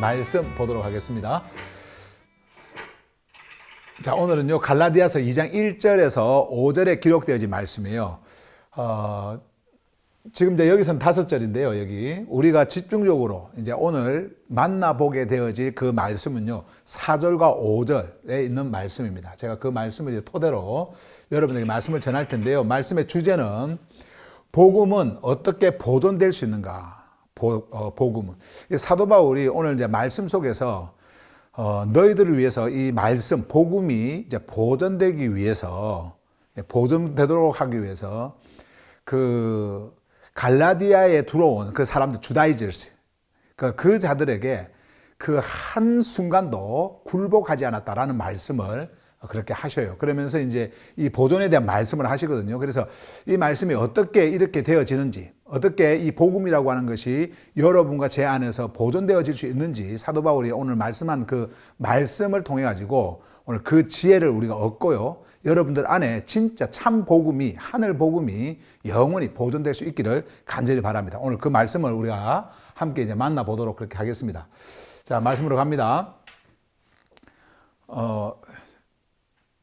말씀 보도록 하겠습니다. 자, 오늘은요, 갈라디아서 2장 1절에서 5절에 기록되어진 말씀이에요. 지금 이제 여기서는 5절인데요, 여기. 우리가 집중적으로 이제 오늘 만나보게 되어질 그 말씀은요, 4절과 5절에 있는 말씀입니다. 제가 그 말씀을 이제 토대로 여러분에게 말씀을 전할 텐데요. 말씀의 주제는 복음은 어떻게 보존될 수 있는가? 복음은. 사도 바울이 오늘 이제 말씀 속에서 너희들을 위해서 이 말씀, 복음이 이제 보존되기 위해서, 보존되도록 하기 위해서 그 갈라디아에 들어온 그 사람들, 주다이저스, 그 자들에게 그 한순간도 굴복하지 않았다라는 말씀을 그렇게 하셔요. 그러면서 이제 이 보존에 대한 말씀을 하시거든요. 그래서 이 말씀이 어떻게 이렇게 되어지는지, 어떻게 이 복음이라고 하는 것이 여러분과 제 안에서 보존되어질 수 있는지 사도 바울이 오늘 말씀한 그 말씀을 통해 가지고 오늘 그 지혜를 우리가 얻고요. 여러분들 안에 진짜 참 복음이, 하늘 복음이 영원히 보존될 수 있기를 간절히 바랍니다. 오늘 그 말씀을 우리가 함께 이제 만나보도록 그렇게 하겠습니다. 자, 말씀으로 갑니다.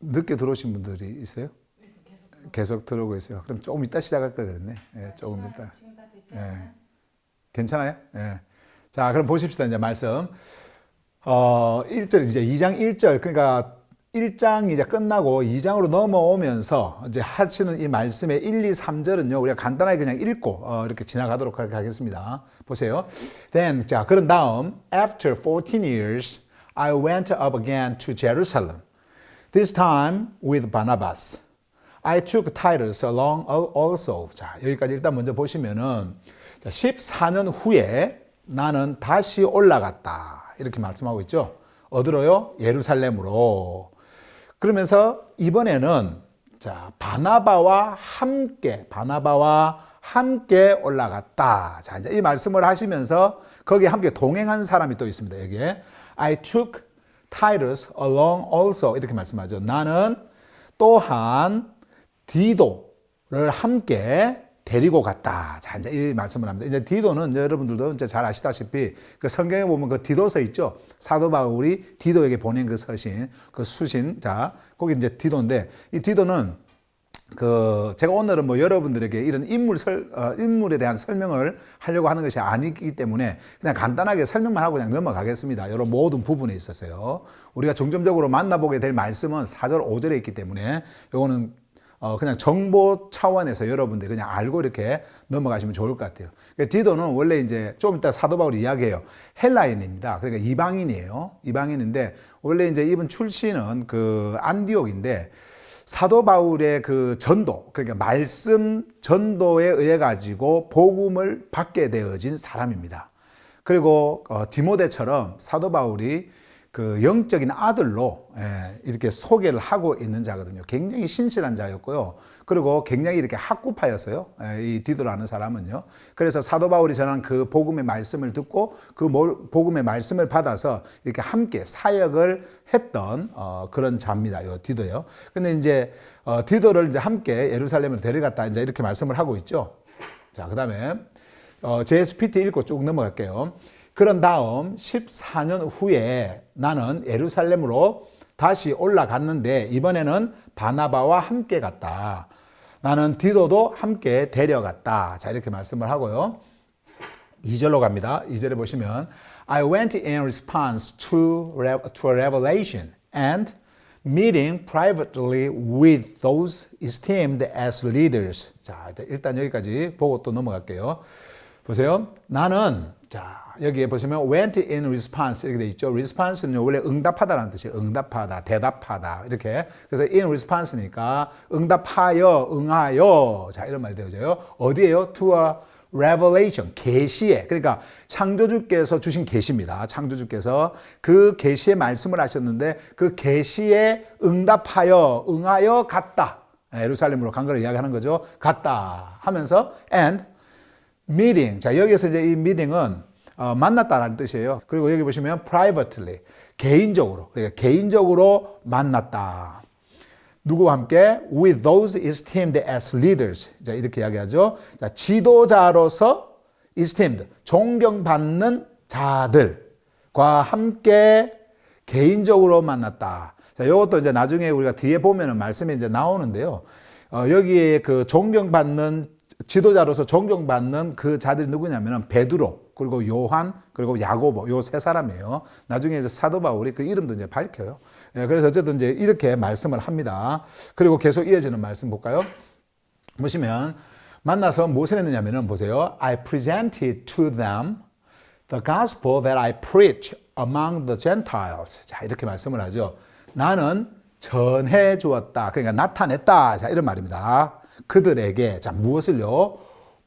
늦게 들어오신 분들이 있어요? 계속 들어오고 있어요. 그럼 조금 이따 시작할 걸 그랬네. 예, 조금 이따. 예. 괜찮아요? 예. 자, 그럼 보십시다. 이제 말씀. 1절, 이제 2장 1절. 그러니까 1장 이제 끝나고 2장으로 넘어오면서 이제 하시는 이 말씀의 1, 2, 3절은요, 우리가 간단하게 그냥 읽고 이렇게 지나가도록 하겠습니다. 보세요. Then, 자, 그런 다음, after 14 years, I went up again to Jerusalem. This time with Barnabas. I took Titus along also. 자, 여기까지 일단 먼저 보시면은 14년 후에 나는 다시 올라갔다. 이렇게 말씀하고 있죠. 어디로요? 예루살렘으로. 그러면서 이번에는 자, 바나바와 함께 올라갔다. 자, 이제 이 말씀을 하시면서 거기에 함께 동행한 사람이 또 있습니다. 여기에 I took Titus along also 이렇게 말씀하죠. 나는 또한 디도를 함께 데리고 갔다. 자, 이제 이 말씀을 합니다. 이제 디도는 여러분들도 이제 잘 아시다시피 그 성경에 보면 그 디도서 있죠. 사도 바울이 디도에게 보낸 그 서신, 그 수신. 자, 거기 이제 디도인데 이 디도는 제가 오늘은 뭐 여러분들에게 이런 인물에 대한 설명을 하려고 하는 것이 아니기 때문에 그냥 간단하게 설명만 하고 그냥 넘어가겠습니다. 이런 모든 부분에 있어서요. 우리가 중점적으로 만나보게 될 말씀은 4절, 5절에 있기 때문에 이거는 그냥 정보 차원에서 여러분들이 그냥 알고 이렇게 넘어가시면 좋을 것 같아요. 디도는 원래 이제 좀 이따 사도 바울이 이야기해요. 헬라인입니다. 그러니까 이방인이에요. 이방인인데 원래 이제 이분 출신은 그 안디옥인데 사도 바울의 그 전도, 그러니까 말씀 전도에 의해 가지고 복음을 받게 되어진 사람입니다. 그리고 디모데처럼 사도 바울이 그 영적인 아들로 이렇게 소개를 하고 있는 자거든요. 굉장히 신실한 자였고요. 그리고 굉장히 이렇게 학구파였어요. 이 디도라는 사람은요. 그래서 사도 바울이 전한 그 복음의 말씀을 듣고 그 복음의 말씀을 받아서 이렇게 함께 사역을 했던 그런 자입니다. 요 디도요. 근데 이제 디도를 이제 함께 예루살렘으로 데려갔다 이제 이렇게 말씀을 하고 있죠. 자, 그다음에 JSPT 읽고 쭉 넘어갈게요. 그런 다음 14년 후에 나는 예루살렘으로 다시 올라갔는데 이번에는 바나바와 함께 갔다. 나는 디도도 함께 데려갔다. 자, 이렇게 말씀을 하고요. 2절로 갑니다. 2절에 보시면 I went in response to a revelation and meeting privately with those esteemed as leaders. 자, 일단 여기까지 보고 또 넘어갈게요. 보세요. 나는 자, 여기에 보시면 went in response 이렇게 돼 있죠. response는 원래 응답하다라는 뜻이에요. 응답하다, 대답하다 이렇게. 그래서 in response니까 응답하여, 응하여. 자, 이런 말이 되어져요. 어디에요? To a revelation, 계시에. 그러니까 창조주께서 주신 계시입니다. 창조주께서 그 계시의 말씀을 하셨는데 그 계시에 응답하여, 응하여 갔다. 예루살렘으로 간 걸 이야기하는 거죠. 갔다 하면서 and meeting. 자, 여기서 이제 이 meeting은 만났다라는 뜻이에요. 그리고 여기 보시면 privately, 개인적으로. 그러니까 개인적으로 만났다. 누구와 함께? With those esteemed as leaders. 자, 이렇게 이야기하죠. 자, 지도자로서 esteemed, 존경받는 자들. 함께 개인적으로 만났다. 자, 이것도 이제 나중에 우리가 뒤에 보면은 말씀이 이제 나오는데요. 여기에 그 존경받는 지도자로서 존경받는 그 자들이 누구냐면은 베드로, 그리고 요한, 그리고 야고보, 요 세 사람이에요. 나중에 이제 사도 바울이 그 이름도 이제 밝혀요. 예, 그래서 어쨌든 이제 이렇게 말씀을 합니다. 그리고 계속 이어지는 말씀 볼까요? 보시면 만나서 무엇을 했느냐면은 보세요. I presented to them the gospel that I preach among the Gentiles. 자, 이렇게 말씀을 하죠. 나는 전해 주었다. 그러니까 나타냈다. 자, 이런 말입니다. 그들에게 자, 무엇을요?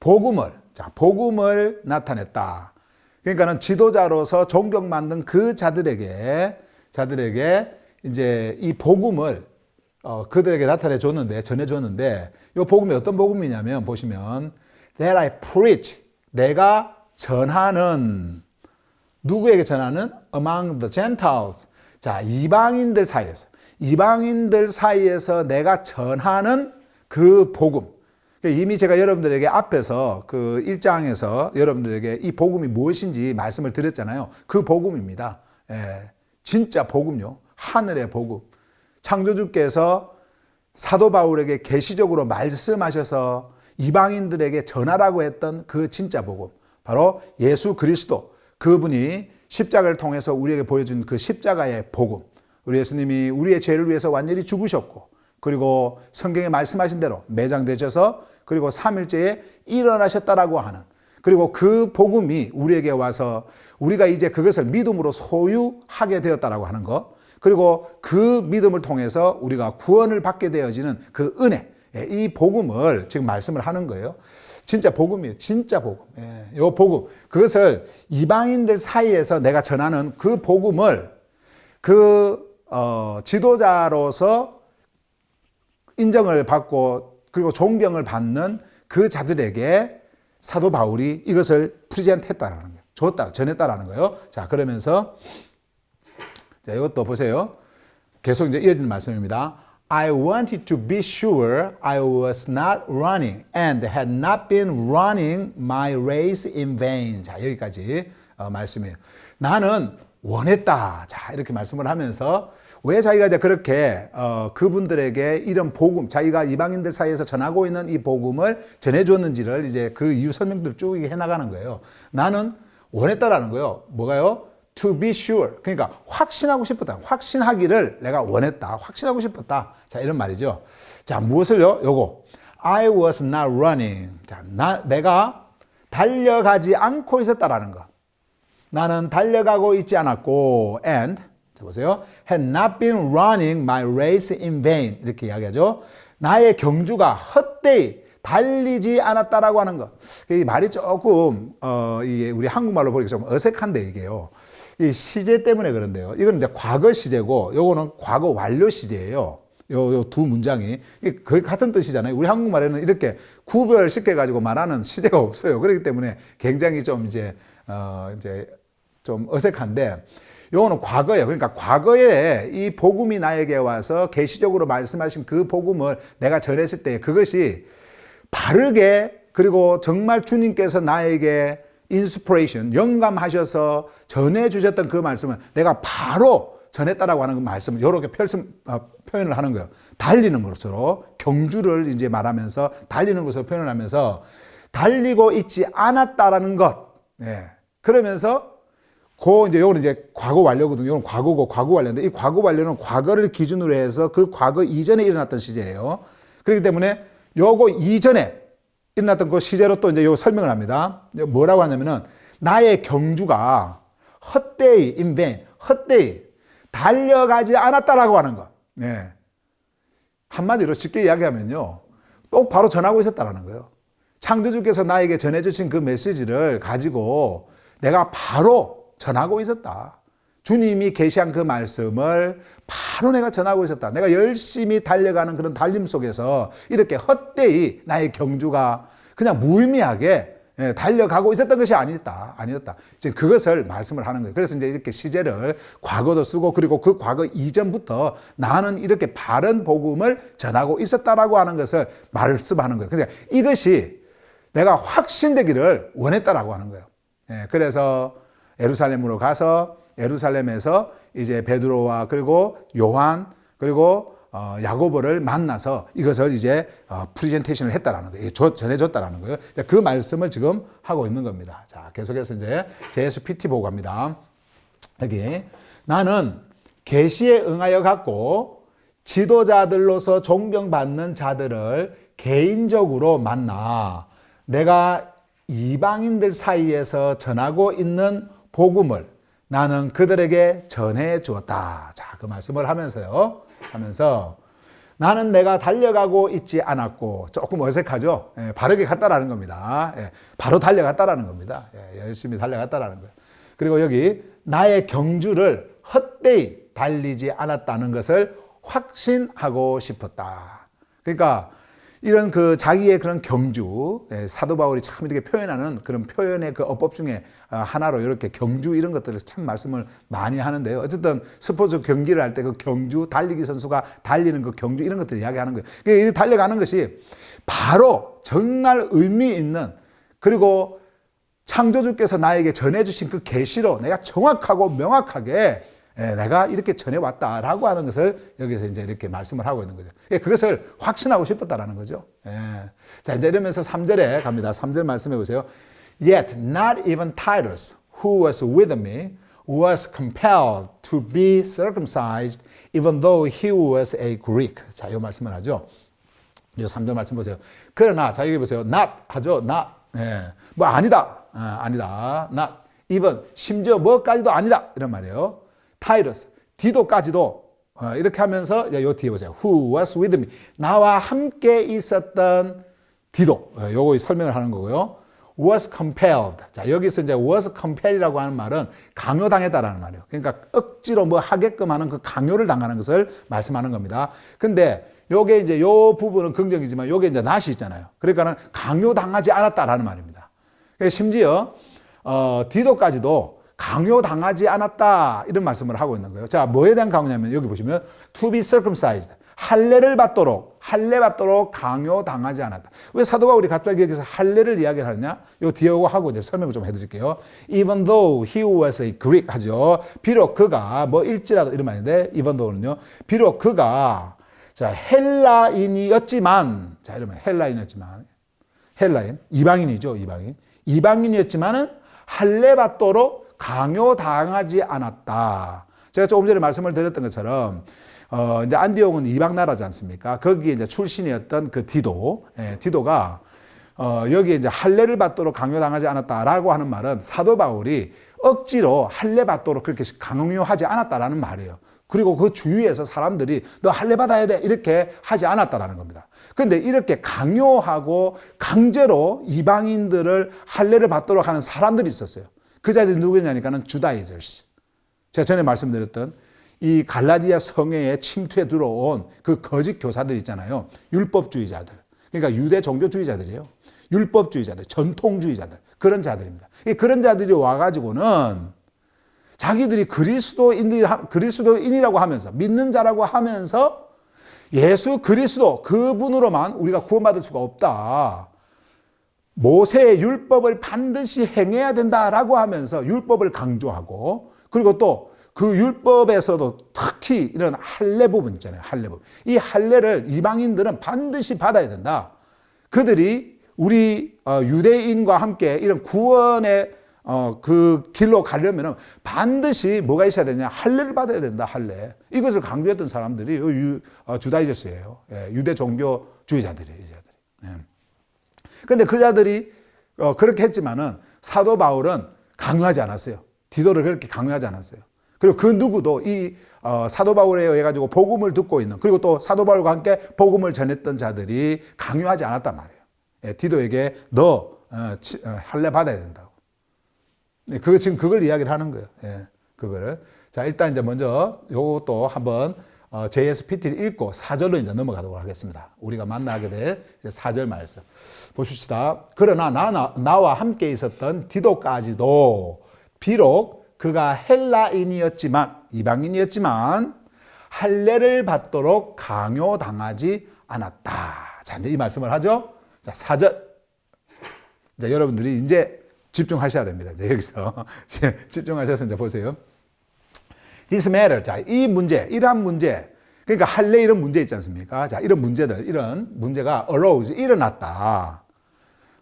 복음을. 자, 복음을 나타냈다. 그러니까는 지도자로서 존경받는 그 자들에게 이제 이 복음을 그들에게 나타내 줬는데, 전해 줬는데, 이 복음이 어떤 복음이냐면 보시면 that I preach, 내가 전하는, 누구에게 전하는? among the Gentiles. 자, 이방인들 사이에서 내가 전하는 그 복음. 이미 제가 여러분들에게 앞에서 그 1장에서 여러분들에게 이 복음이 무엇인지 말씀을 드렸잖아요. 그 복음입니다. 예, 진짜 복음요. 하늘의 복음. 창조주께서 사도 바울에게 계시적으로 말씀하셔서 이방인들에게 전하라고 했던 그 진짜 복음. 바로 예수 그리스도. 그분이 십자가를 통해서 우리에게 보여준 그 십자가의 복음. 우리 예수님이 우리의 죄를 위해서 완전히 죽으셨고, 그리고 성경에 말씀하신 대로 매장되셔서 그리고 3일째에 일어나셨다라고 하는, 그리고 그 복음이 우리에게 와서 우리가 이제 그것을 믿음으로 소유하게 되었다라고 하는 것, 그리고 그 믿음을 통해서 우리가 구원을 받게 되어지는 그 은혜, 이 복음을 지금 말씀을 하는 거예요. 진짜 복음이에요. 진짜 복음. 이 복음, 그것을 이방인들 사이에서 내가 전하는 그 복음을 지도자로서 인정을 받고 그리고 존경을 받는 그 자들에게 사도 바울이 이것을 프리젠트했다라는 거예요. 줬다, 전했다라는 거예요. 자, 그러면서 자, 이것도 보세요. 계속 이제 이어지는 말씀입니다. I wanted to be sure I was not running and had not been running my race in vain. 자, 여기까지 말씀이에요. 나는 원했다. 자, 이렇게 말씀을 하면서 왜 자기가 이제 그렇게 그분들에게 이런 복음, 자기가 이방인들 사이에서 전하고 있는 이 복음을 전해주었는지를 이제 그 이유 설명들을 쭉 해나가는 거예요. 나는 원했다라는 거예요. 뭐가요? To be sure. 그러니까 확신하고 싶었다. 확신하기를 내가 원했다. 확신하고 싶었다. 자, 이런 말이죠. 자, 무엇을요? 요거. I was not running. 자, 내가 달려가지 않고 있었다라는 거. 나는 달려가고 있지 않았고, and, 자, 보세요. had not been running my race in vain. 이렇게 이야기하죠. 나의 경주가 헛되이 달리지 않았다라고 하는 것. 이 말이 조금, 이게 우리 한국말로 보니까 좀 어색한데, 이게요. 이 시제 때문에 그런데요. 이건 이제 과거 시제고, 요거는 과거 완료 시제예요. 요 두 문장이. 거의 같은 뜻이잖아요. 우리 한국말에는 이렇게 구별시켜가지고 말하는 시제가 없어요. 그렇기 때문에 굉장히 좀 이제 좀 어색한데, 요거는 과거예요. 그러니까 과거에 이 복음이 나에게 와서 계시적으로 말씀하신 그 복음을 내가 전했을 때 그것이 바르게, 그리고 정말 주님께서 나에게 인스피레이션, 영감하셔서 전해주셨던 그 말씀을 내가 바로 전했다라고 하는 그 말씀을 이렇게 표현을 하는 거예요. 달리는 것으로, 경주를 이제 말하면서 달리는 것으로 표현을 하면서 달리고 있지 않았다라는 것. 네. 그러면서 이제 요거는 이제 과거 완료거든요. 요건 과거고 과거 완료인데, 이 과거 완료는 과거를 기준으로 해서 그 과거 이전에 일어났던 시제예요. 그렇기 때문에 요거 이전에 일어났던 그 시제로 또 이제 요 설명을 합니다. 뭐라고 하냐면은 나의 경주가 헛되이, in vain, 헛되이 달려가지 않았다라고 하는 것. 네. 한마디로 쉽게 이야기하면요, 똑바로 전하고 있었다라는 거예요. 창조주께서 나에게 전해주신 그 메시지를 가지고 내가 바로 전하고 있었다. 주님이 계시한 그 말씀을 바로 내가 전하고 있었다. 내가 열심히 달려가는 그런 달림 속에서 이렇게 헛되이 나의 경주가 그냥 무의미하게 달려가고 있었던 것이 아니었다. 지금 그것을 말씀을 하는 거예요. 그래서 이제 이렇게 시제를 과거도 쓰고, 그리고 그 과거 이전부터 나는 이렇게 바른 복음을 전하고 있었다라고 하는 것을 말씀하는 거예요. 그러니까 이것이 내가 확신되기를 원했다라고 하는 거예요. 그래서 예루살렘으로 가서 예루살렘에서 이제 베드로와 그리고 요한 그리고 야고보를 만나서 이것을 이제 프리젠테이션을 했다라는 거예요. 전해줬다라는 거예요. 그 말씀을 지금 하고 있는 겁니다. 자, 계속해서 이제 JSPT 보고 갑니다. 여기 나는 계시에 응하여 갖고 지도자들로서 존경받는 자들을 개인적으로 만나 내가 이방인들 사이에서 전하고 있는 복음을 나는 그들에게 전해 주었다. 자, 그 말씀을 하면서요. 하면서 나는 내가 달려가고 있지 않았고 조금 어색하죠. 바르게 갔다라는 겁니다. 바로 달려갔다라는 겁니다. 열심히 달려갔다라는 거예요. 그리고 여기 나의 경주를 헛되이 달리지 않았다는 것을 확신하고 싶었다. 그러니까 이런 그 자기의 그런 경주, 사도 바울이 참 이렇게 표현하는 그런 표현의 그 어법 중에 하나로 이렇게 경주 이런 것들을 참 말씀을 많이 하는데요. 어쨌든 스포츠 경기를 할 때 그 경주, 달리기 선수가 달리는 그 경주 이런 것들을 이야기하는 거예요. 이 달려가는 것이 바로 정말 의미 있는 그리고 창조주께서 나에게 전해주신 그 계시로 내가 정확하고 명확하게 내가 이렇게 전해왔다라고 하는 것을 여기서 이제 이렇게 말씀을 하고 있는 거죠. 그것을 확신하고 싶었다라는 거죠. 자, 이제 이러면서 3절에 갑니다. 3절 말씀해 보세요. Yet not even Titus, who was with me, was compelled to be circumcised, even though he was a Greek. 자, 이 말씀을 하죠. 이 3절 말씀 보세요. 그러나, 자, 여기 보세요. Not 하죠. Not. 뭐 아니다. 아니다. Not even. 심지어 뭐까지도 아니다. 이런 말이에요. 타이러스, 디도까지도 이렇게 하면서 요 뒤에 보세요. Who was with me? 나와 함께 있었던 디도. 요거 설명을 하는 거고요. Was compelled. 자, 여기서 이제 was compelled이라고 하는 말은 강요당했다라는 말이에요. 그러니까 억지로 뭐 하게끔 하는 그 강요를 당하는 것을 말씀하는 겁니다. 근데 요게 이제 요 부분은 긍정이지만 요게 이제 낫이 있잖아요. 그러니까는 강요당하지 않았다라는 말입니다. 심지어 디도까지도 강요당하지 않았다 이런 말씀을 하고 있는 거예요. 자, 뭐에 대한 강요냐면 여기 보시면 to be circumcised 할례를 받도록 강요당하지 않았다. 왜 사도 바울이 갑자기 여기서 할례를 이야기를 하느냐? 요 뒤에 하고 이제 설명을 좀 해드릴게요. Even though he was a Greek 하죠. 비록 그가 뭐 일지라도 이런 말인데 even though는요. 비록 그가 자 헬라인이었지만 자 이러면 헬라인 이방인이죠. 이방인이었지만은 할례 받도록 강요당하지 않았다. 제가 조금 전에 말씀을 드렸던 것처럼 이제 안디옥은 이방 나라지 않습니까? 거기에 이제 출신이었던 그 디도가 여기 이제 할례를 받도록 강요당하지 않았다라고 하는 말은 사도 바울이 억지로 할례 받도록 그렇게 강요하지 않았다라는 말이에요. 그리고 그 주위에서 사람들이 너 할례 받아야 돼 이렇게 하지 않았다라는 겁니다. 그런데 이렇게 강요하고 강제로 이방인들을 할례를 받도록 하는 사람들이 있었어요. 그 자들이 누구냐니까는 주다이저스. 제가 전에 말씀드렸던 이 갈라디아 성회에 침투해 들어온 그 거짓 교사들 있잖아요. 율법주의자들. 그러니까 유대 종교주의자들이에요. 율법주의자들, 전통주의자들. 그런 자들입니다. 그런 자들이 와가지고는 자기들이 그리스도인이라고 하면서 믿는 자라고 하면서 예수 그리스도 그분으로만 우리가 구원받을 수가 없다. 모세의 율법을 반드시 행해야 된다라고 하면서 율법을 강조하고 그리고 또 그 율법에서도 특히 이런 할례 부분 있잖아요. 할례 부분. 이 할례를 이방인들은 반드시 받아야 된다. 그들이 우리 유대인과 함께 이런 구원의 그 길로 가려면 반드시 뭐가 있어야 되냐? 할례를 받아야 된다. 할례. 이것을 강조했던 사람들이 주다이저스예요. 유대 종교주의자들이에요. 그런데 그 자들이 그렇게 했지만은 사도 바울은 강요하지 않았어요. 디도를 그렇게 강요하지 않았어요. 그리고 그 누구도 이 사도 바울에 의해 가지고 복음을 듣고 있는 그리고 또 사도 바울과 함께 복음을 전했던 자들이 강요하지 않았단 말이에요. 디도에게 너 할례 받아야 된다고. 지금 그걸 이야기를 하는 거예요. 그거를. 자, 일단 이제 먼저 요것도 한번 JSPT를 읽고 4절로 이제 넘어가도록 하겠습니다. 우리가 만나게 될 4절 말씀. 보십시다. 그러나 나와 함께 있었던 디도까지도 비록 그가 헬라인이었지만, 이방인이었지만, 할례를 받도록 강요당하지 않았다. 자, 이제 이 말씀을 하죠. 자, 4절. 자, 여러분들이 이제 집중하셔야 됩니다. 이제 여기서 집중하셔서 이제 보세요. This matter. 자, 이 문제, 이러한 문제. 그러니까 할례 이런 문제 있지 않습니까? 자, 이런 문제들, 이런 문제가 arose, 일어났다.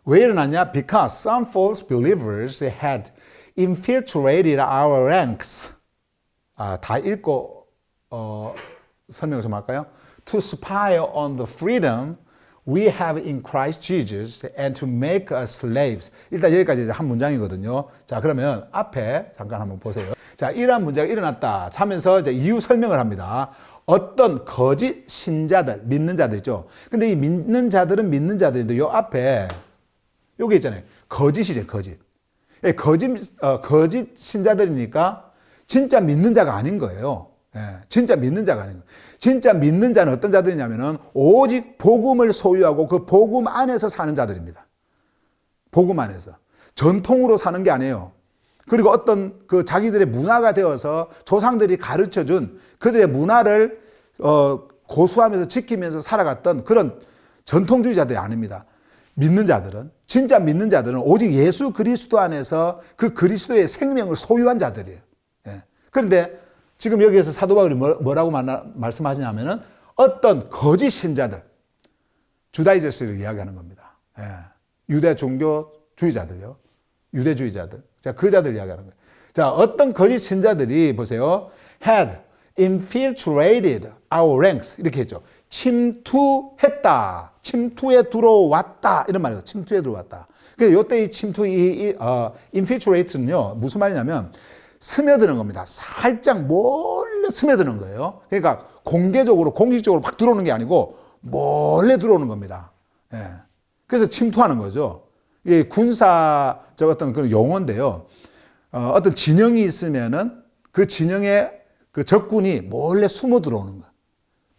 왜 일어났냐? Because some false believers had infiltrated our ranks. 다 읽고 설명을 좀 할까요? To spy on the freedom we have in Christ Jesus and to make us slaves. 일단 여기까지 한 문장이거든요. 자, 그러면 앞에 잠깐 한번 보세요. 자, 이러한 문제가 일어났다 하면서 이제 이유 설명을 합니다. 어떤 거짓 신자들, 믿는 자들 있죠. 근데 이 믿는 자들은 믿는 자들인데 요 앞에 요게 있잖아요. 거짓이죠, 거짓. 거짓 신자들이니까 진짜 믿는 자가 아닌 거예요. 진짜 믿는 자가 아닌 거예요. 진짜 믿는 자는 어떤 자들이냐면은 오직 복음을 소유하고 그 복음 안에서 사는 자들입니다. 복음 안에서. 전통으로 사는 게 아니에요. 그리고 어떤 그 자기들의 문화가 되어서 조상들이 가르쳐 준 그들의 문화를 고수하면서 지키면서 살아갔던 그런 전통주의자들이 아닙니다. 믿는 자들은, 진짜 믿는 자들은 오직 예수 그리스도 안에서 그 그리스도의 생명을 소유한 자들이에요. 그런데 지금 여기에서 사도 바울이 뭐라고 말씀하시냐면은 어떤 거짓 신자들, 주다이제스를 이야기하는 겁니다. 유대 종교주의자들요. 유대주의자들. 자, 그 자들 이야기하는 거예요. 자, 어떤 거짓 신자들이 보세요. had infiltrated our ranks. 이렇게 했죠. 침투했다. 침투에 들어왔다. 이런 말이에요. 침투에 들어왔다. 그래서 이때 이 침투, infiltrate는요, 무슨 말이냐면, 스며드는 겁니다. 살짝 몰래 스며드는 거예요. 그러니까 공개적으로, 공식적으로 막 들어오는 게 아니고, 몰래 들어오는 겁니다. 그래서 침투하는 거죠. 이게 군사적 어떤 그런 용어인데요. 어떤 진영이 있으면은 그 진영에 그 적군이 몰래 숨어 들어오는 거.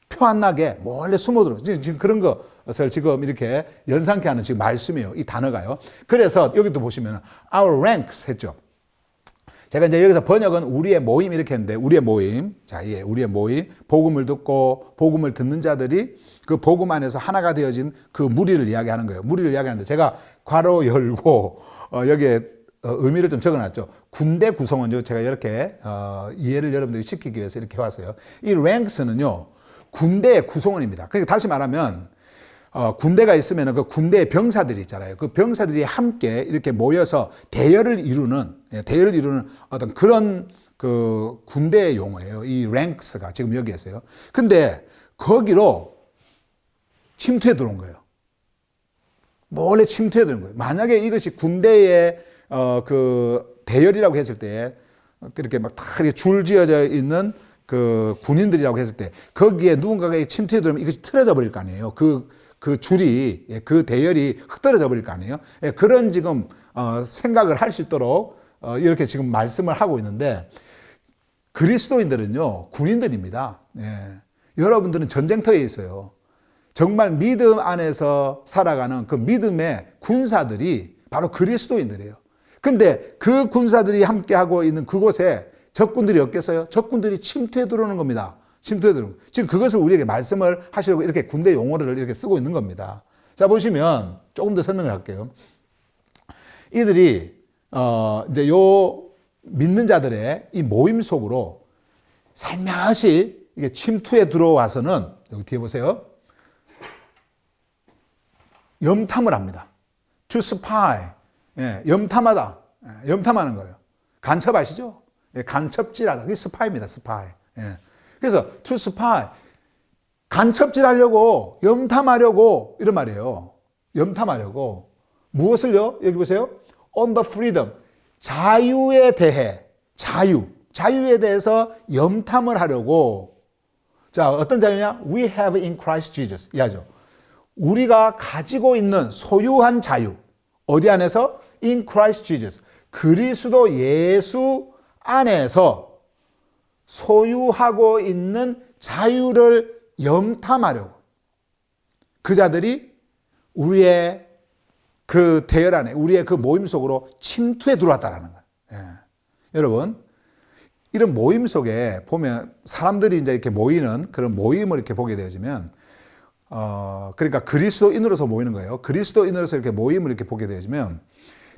표 안 나게 몰래 숨어 들어오는 거. 지금 그런 것을 지금 이렇게 연상케 하는 지금 말씀이에요. 이 단어가요. 그래서 여기도 보시면 our ranks 했죠. 제가 이제 여기서 번역은 우리의 모임 이렇게 했는데 우리의 모임. 자, 예, 우리의 모임. 복음을 듣고 복음을 듣는 자들이 그 복음 안에서 하나가 되어진 그 무리를 이야기하는 거예요. 무리를 이야기하는데 제가 괄호 열고 여기에 의미를 좀 적어놨죠. 군대 구성원죠. 제가 이렇게 이해를 여러분들이 시키기 위해서 이렇게 해왔어요. 이 ranks는요. 군대의 구성원입니다. 그러니까 다시 말하면 군대가 있으면 그 군대의 병사들이 있잖아요. 그 병사들이 함께 이렇게 모여서 대열을 이루는 어떤 그런 그 군대의 용어예요. 이 ranks가 지금 여기에서요. 근데 거기로 침투해 들어온 거예요. 몰래 침투해 들어온 거예요. 만약에 이것이 군대의 그 대열이라고 했을 때 그렇게 막 다 줄 지어져 있는 그 군인들이라고 했을 때 거기에 누군가가 침투해 들어오면 이것이 틀어져 버릴 거 아니에요. 그 줄이, 그 대열이 흩어져 버릴 거 아니에요. 그런 지금 생각을 할 수 있도록 이렇게 지금 말씀을 하고 있는데 그리스도인들은요 군인들입니다. 여러분들은 전쟁터에 있어요. 정말 믿음 안에서 살아가는 그 믿음의 군사들이 바로 그리스도인들이에요. 근데 그 군사들이 함께하고 있는 그곳에 적군들이 없겠어요? 적군들이 침투해 들어오는 겁니다. 침투해 들어오는 거. 지금 그것을 우리에게 말씀을 하시려고 이렇게 군대 용어를 이렇게 쓰고 있는 겁니다. 자, 보시면 조금 더 설명을 할게요. 이들이 이제 요 믿는 자들의 이 모임 속으로 살며시 이게 침투해 들어와서는 여기 뒤에 보세요. 염탐을 합니다. To spy. 염탐하다. 염탐하는 거예요. 간첩 아시죠? 간첩질하다. 그게 스파이입니다. 스파이. 그래서 to spy. 간첩질하려고, 염탐하려고 이런 말이에요. 염탐하려고. 무엇을요? 여기 보세요. On the freedom. 자유에 대해. 자유에 대해서 염탐을 하려고. 자, 어떤 자유냐? We have in Christ Jesus. 이하죠. 우리가 가지고 있는 소유한 자유. 어디 안에서? In Christ Jesus. 그리스도 예수 안에서 소유하고 있는 자유를 염탐하려고. 그 자들이 우리의 그 대열 안에, 우리의 그 모임 속으로 침투해 들어왔다라는 거예요. 여러분, 이런 모임 속에 보면 사람들이 이제 이렇게 모이는 그런 모임을 이렇게 보게 되어지면 그러니까 그리스도인으로서 모이는 거예요. 그리스도인으로서 이렇게 모임을 이렇게 보게 되어지면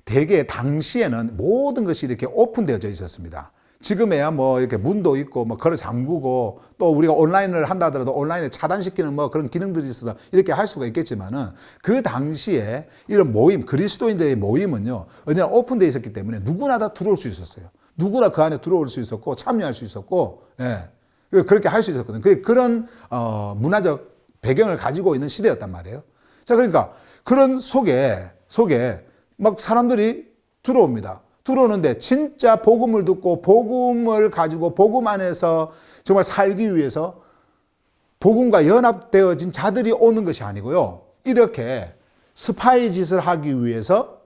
대개 당시에는 모든 것이 이렇게 오픈되어져 있었습니다. 지금에야 뭐 이렇게 문도 있고 뭐 걸어 잠그고 또 우리가 온라인을 한다 하더라도 온라인에 차단시키는 뭐 그런 기능들이 있어서 이렇게 할 수가 있겠지만은 그 당시에 이런 모임, 그리스도인들의 모임은요, 언제나 오픈되어 있었기 때문에 누구나 다 들어올 수 있었어요. 누구나 그 안에 들어올 수 있었고 참여할 수 있었고, 예. 그렇게 할 수 있었거든요. 그런 문화적 배경을 가지고 있는 시대였단 말이에요. 자, 그러니까 그런 속에 막 사람들이 들어옵니다. 들어오는데 진짜 복음을 듣고 복음을 가지고 복음 안에서 정말 살기 위해서 복음과 연합되어진 자들이 오는 것이 아니고요. 이렇게 스파이 짓을 하기 위해서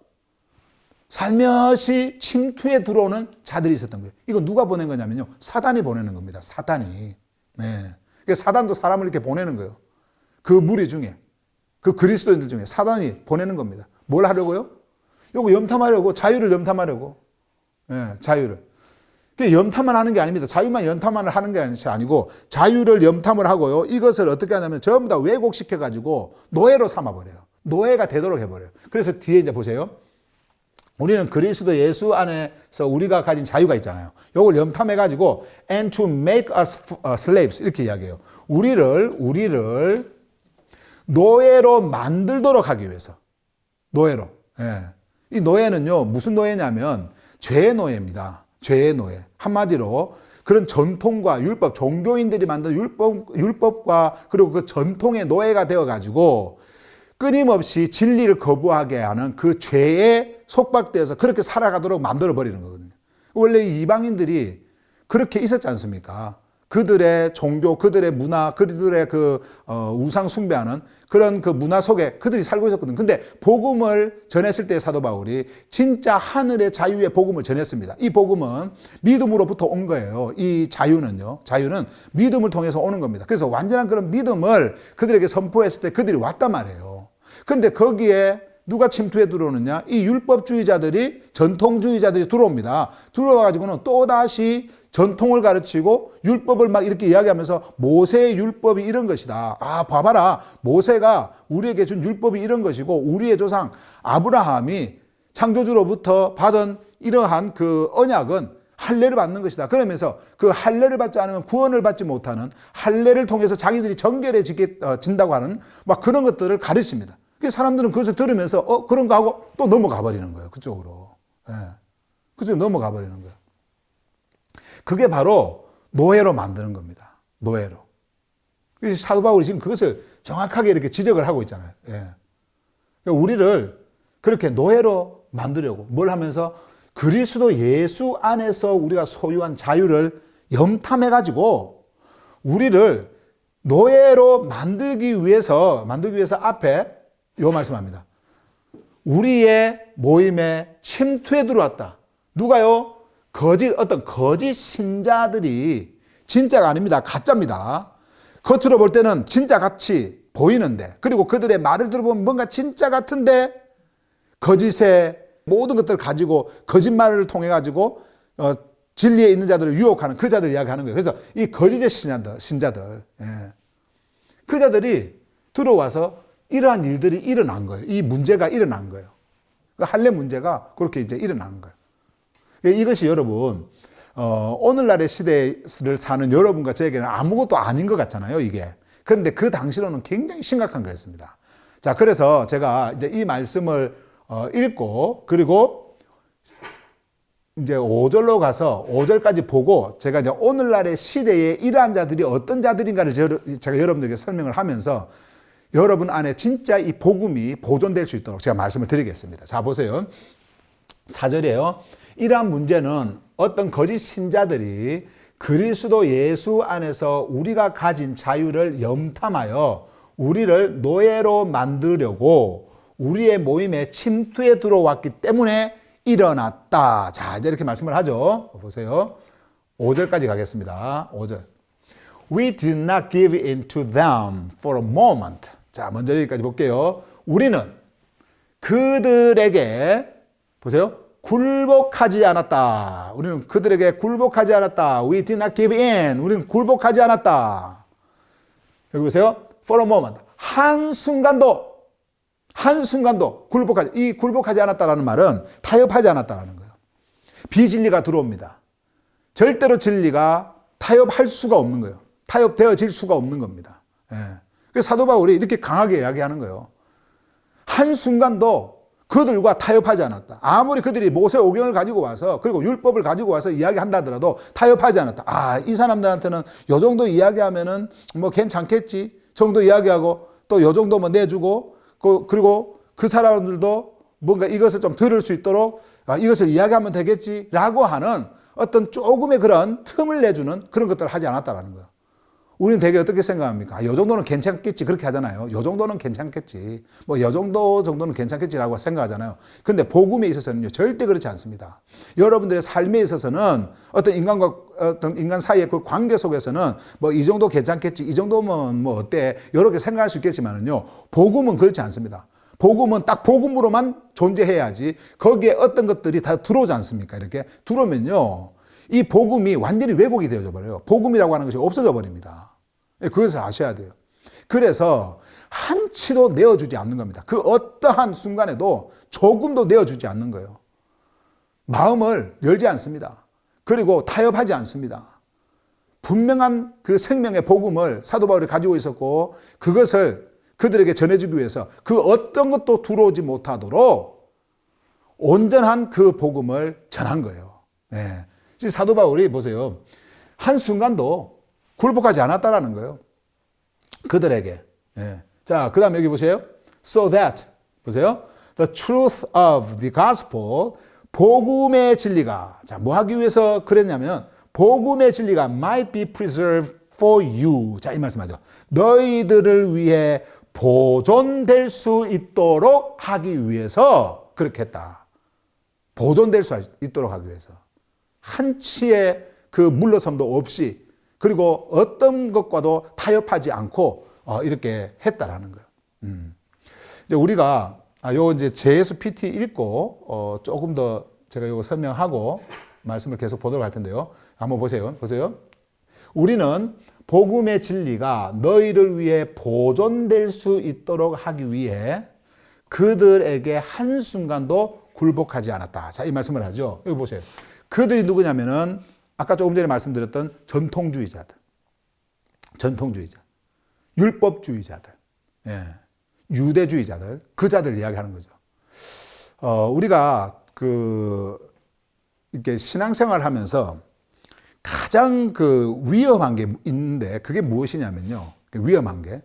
살며시 침투에 들어오는 자들이 있었던 거예요. 이거 누가 보낸 거냐면요. 사단이 보내는 겁니다. 사단이. 네. 사단도 사람을 이렇게 보내는 거예요. 그 무리 중에, 그 그리스도인들 중에 사단이 보내는 겁니다. 뭘 하려고요? 요거 염탐하려고, 자유를 염탐하려고. 예, 자유를. 염탐만 하는 게 아닙니다. 자유만 염탐만 하는 게 아니고 자유를 염탐을 하고요. 이것을 어떻게 하냐면 전부 다 왜곡시켜가지고 노예로 삼아버려요. 노예가 되도록 해버려요. 그래서 뒤에 이제 보세요. 우리는 그리스도 예수 안에서 우리가 가진 자유가 있잖아요. 요걸 염탐해가지고 and to make us slaves 이렇게 이야기해요. 우리를 노예로 만들도록 하기 위해서. 노예로. 예. 이 노예는요, 무슨 노예냐면 죄의 노예입니다. 죄의 노예. 한마디로 그런 전통과 율법, 종교인들이 만든 율법과 그리고 그 전통의 노예가 되어가지고 끊임없이 진리를 거부하게 하는 그 죄에 속박되어서 그렇게 살아가도록 만들어버리는 거거든요. 원래 이방인들이 그렇게 있었지 않습니까? 그들의 종교, 그들의 문화, 그들의 우상 숭배하는 그런 그 문화 속에 그들이 살고 있었거든요. 근데 복음을 전했을 때 사도 바울이 진짜 하늘의 자유의 복음을 전했습니다. 이 복음은 믿음으로부터 온 거예요. 이 자유는 믿음을 통해서 오는 겁니다. 그래서 완전한 그런 믿음을 그들에게 선포했을 때 그들이 왔단 말이에요. 근데 거기에 누가 침투해 들어오느냐? 이 율법주의자들이, 전통주의자들이 들어옵니다. 들어와가지고는 또다시 전통을 가르치고 율법을 막 이렇게 이야기하면서 모세의 율법이 이런 것이다. 아, 봐봐라. 모세가 우리에게 준 율법이 이런 것이고 우리의 조상 아브라함이 창조주로부터 받은 이러한 그 언약은 할례를 받는 것이다. 그러면서 그 할례를 받지 않으면 구원을 받지 못하는 할례를 통해서 자기들이 정결해진다고 하는 막 그런 것들을 가르칩니다. 사람들은 그것을 들으면서 그런가 하고 또 넘어가 버리는 거예요. 그쪽으로. 예. 그쪽으로 넘어가 버리는 거예요. 그게 바로 노예로 만드는 겁니다. 노예로. 그래서 사도 바울이 지금 그것을 정확하게 이렇게 지적을 하고 있잖아요. 예. 우리를 그렇게 노예로 만들려고 뭘 하면서 그리스도 예수 안에서 우리가 소유한 자유를 염탐해가지고 우리를 노예로 만들기 위해서 앞에 요 말씀합니다. 우리의 모임에 침투해 들어왔다. 누가요? 어떤 거짓 신자들이 진짜가 아닙니다. 가짜입니다. 겉으로 볼 때는 진짜 같이 보이는데, 그리고 그들의 말을 들어보면 뭔가 진짜 같은데, 거짓의 모든 것들을 가지고, 거짓말을 통해가지고, 진리에 있는 자들을 유혹하는 그 자들 이야기하는 거예요. 그래서 이 거짓의 신자들, 예. 그 자들이 들어와서 이러한 일들이 일어난 거예요. 이 문제가 일어난 거예요. 그 할례 문제가 그렇게 이제 일어난 거예요. 이것이 여러분, 오늘날의 시대를 사는 여러분과 저에게는 아무것도 아닌 것 같잖아요, 이게. 그런데 그 당시로는 굉장히 심각한 거였습니다. 자, 그래서 제가 이제 이 말씀을 읽고, 그리고 이제 5절로 가서 5절까지 보고 제가 이제 오늘날의 시대에 이러한 자들이 어떤 자들인가를 제가 여러분들에게 설명을 하면서 여러분 안에 진짜 이 복음이 보존될 수 있도록 제가 말씀을 드리겠습니다. 자, 보세요. 4절이에요. 이러한 문제는 어떤 거짓 신자들이 그리스도 예수 안에서 우리가 가진 자유를 염탐하여 우리를 노예로 만들려고 우리의 모임에 침투해 들어왔기 때문에 일어났다. 자, 이제 이렇게 말씀을 하죠. 보세요. 5절까지 가겠습니다. 5절. We did not give in to them for a moment. 자, 먼저 여기까지 볼게요. 우리는 그들에게, 보세요. 굴복하지 않았다. 우리는 그들에게 굴복하지 않았다. We did not give in. 우리는 굴복하지 않았다. 여기 보세요. For a moment. 한순간도 한순간도 굴복하지 않았다라는 말은 타협하지 않았다라는 거예요. 비진리가 들어옵니다. 절대로 진리가 타협할 수가 없는 거예요. 타협되어질 수가 없는 겁니다. 예. 그래서 사도 바울이 이렇게 강하게 이야기하는 거예요. 한순간도 그들과 타협하지 않았다. 아무리 그들이 모세 오경을 가지고 와서 그리고 율법을 가지고 와서 이야기한다 하더라도 타협하지 않았다. 아, 이 사람들한테는 요 정도 이야기하면은 뭐 괜찮겠지 정도 이야기하고 또 요 정도 뭐 내주고 그리고 그 사람들도 뭔가 이것을 좀 들을 수 있도록 이것을 이야기하면 되겠지라고 하는 어떤 조금의 그런 틈을 내주는 그런 것들을 하지 않았다라는 거예요. 우리는 되게 어떻게 생각합니까? 이 정도는 괜찮겠지 그렇게 하잖아요. 이 정도는 괜찮겠지. 뭐 이 정도는 괜찮겠지라고 생각하잖아요. 근데 복음에 있어서는요 절대 그렇지 않습니다. 여러분들의 삶에 있어서는 어떤 인간 사이의 그 관계 속에서는 뭐 이 정도 괜찮겠지, 이 정도면 뭐 어때 이렇게 생각할 수 있겠지만은요 복음은 그렇지 않습니다. 복음은 딱 복음으로만 존재해야지 거기에 어떤 것들이 다 들어오지 않습니까? 이렇게 들어오면요 이 복음이 완전히 왜곡이 되어져 버려요. 복음이라고 하는 것이 없어져 버립니다. 그것을 아셔야 돼요. 그래서 한치도 내어주지 않는 겁니다. 그 어떠한 순간에도 조금도 내어주지 않는 거예요. 마음을 열지 않습니다. 그리고 타협하지 않습니다. 분명한 그 생명의 복음을 사도 바울이 가지고 있었고 그것을 그들에게 전해주기 위해서 그 어떤 것도 들어오지 못하도록 온전한 그 복음을 전한 거예요. 네. 사도 바울이 보세요. 한순간도 굴복하지 않았다라는 거예요. 그들에게. 네. 자, 그 다음 여기 보세요. So that, 보세요. The truth of the gospel, 복음의 진리가, 자, 뭐 하기 위해서 그랬냐면, 복음의 진리가 might be preserved for you. 자, 이 말씀하죠. 너희들을 위해 보존될 수 있도록 하기 위해서 그렇게 했다. 보존될 수 있도록 하기 위해서. 한치의 그 물러섬도 없이 그리고 어떤 것과도 타협하지 않고 이렇게 했다라는 거예요. 이제 우리가 요 이제 JSPT 읽고 조금 더 제가 요거 설명하고 말씀을 계속 보도록 할 텐데요. 한번 보세요. 우리는 복음의 진리가 너희를 위해 보존될 수 있도록 하기 위해 그들에게 한순간도 굴복하지 않았다. 자, 이 말씀을 하죠. 여기 보세요. 그들이 누구냐면은 아까 조금 전에 말씀드렸던 전통주의자들, 율법주의자들, 예, 유대주의자들, 그 자들 이야기하는 거죠. 우리가 이렇게 신앙생활을 하면서 가장 위험한 게 있는데 그게 무엇이냐면요. 위험한 게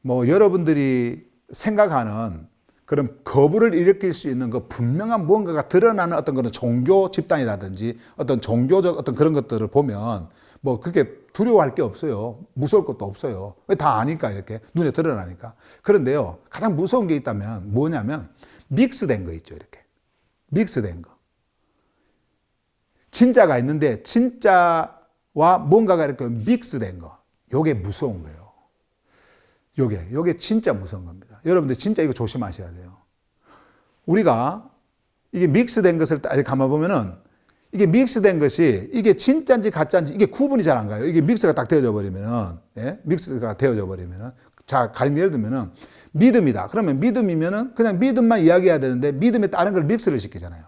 뭐 여러분들이 생각하는 그런 거부를 일으킬 수 있는 그 분명한 무언가가 드러나는 어떤 그런 종교 집단이라든지 어떤 종교적 어떤 그런 것들을 보면 뭐 그렇게 두려워할 게 없어요. 무서울 것도 없어요. 왜 다 아니까 이렇게 눈에 드러나니까. 그런데요, 가장 무서운 게 있다면 뭐냐면 믹스된 거 있죠. 이렇게 믹스된 거. 진짜가 있는데 진짜와 뭔가가 이렇게 믹스된 거. 요게 무서운 거예요. 요게 진짜 무서운 겁니다. 여러분들 진짜 이거 조심하셔야 돼요. 우리가 이게 믹스된 것을 딱 이렇게 감아보면은 이게 믹스된 것이 이게 진짜인지 가짜인지 이게 구분이 잘 안 가요. 이게 믹스가 딱 되어져 버리면은, 예? 믹스가 되어져 버리면은. 자, 가령 예를 들면은 믿음이다. 그러면 믿음이면은 그냥 믿음만 이야기해야 되는데 믿음에 다른 걸 믹스를 시키잖아요.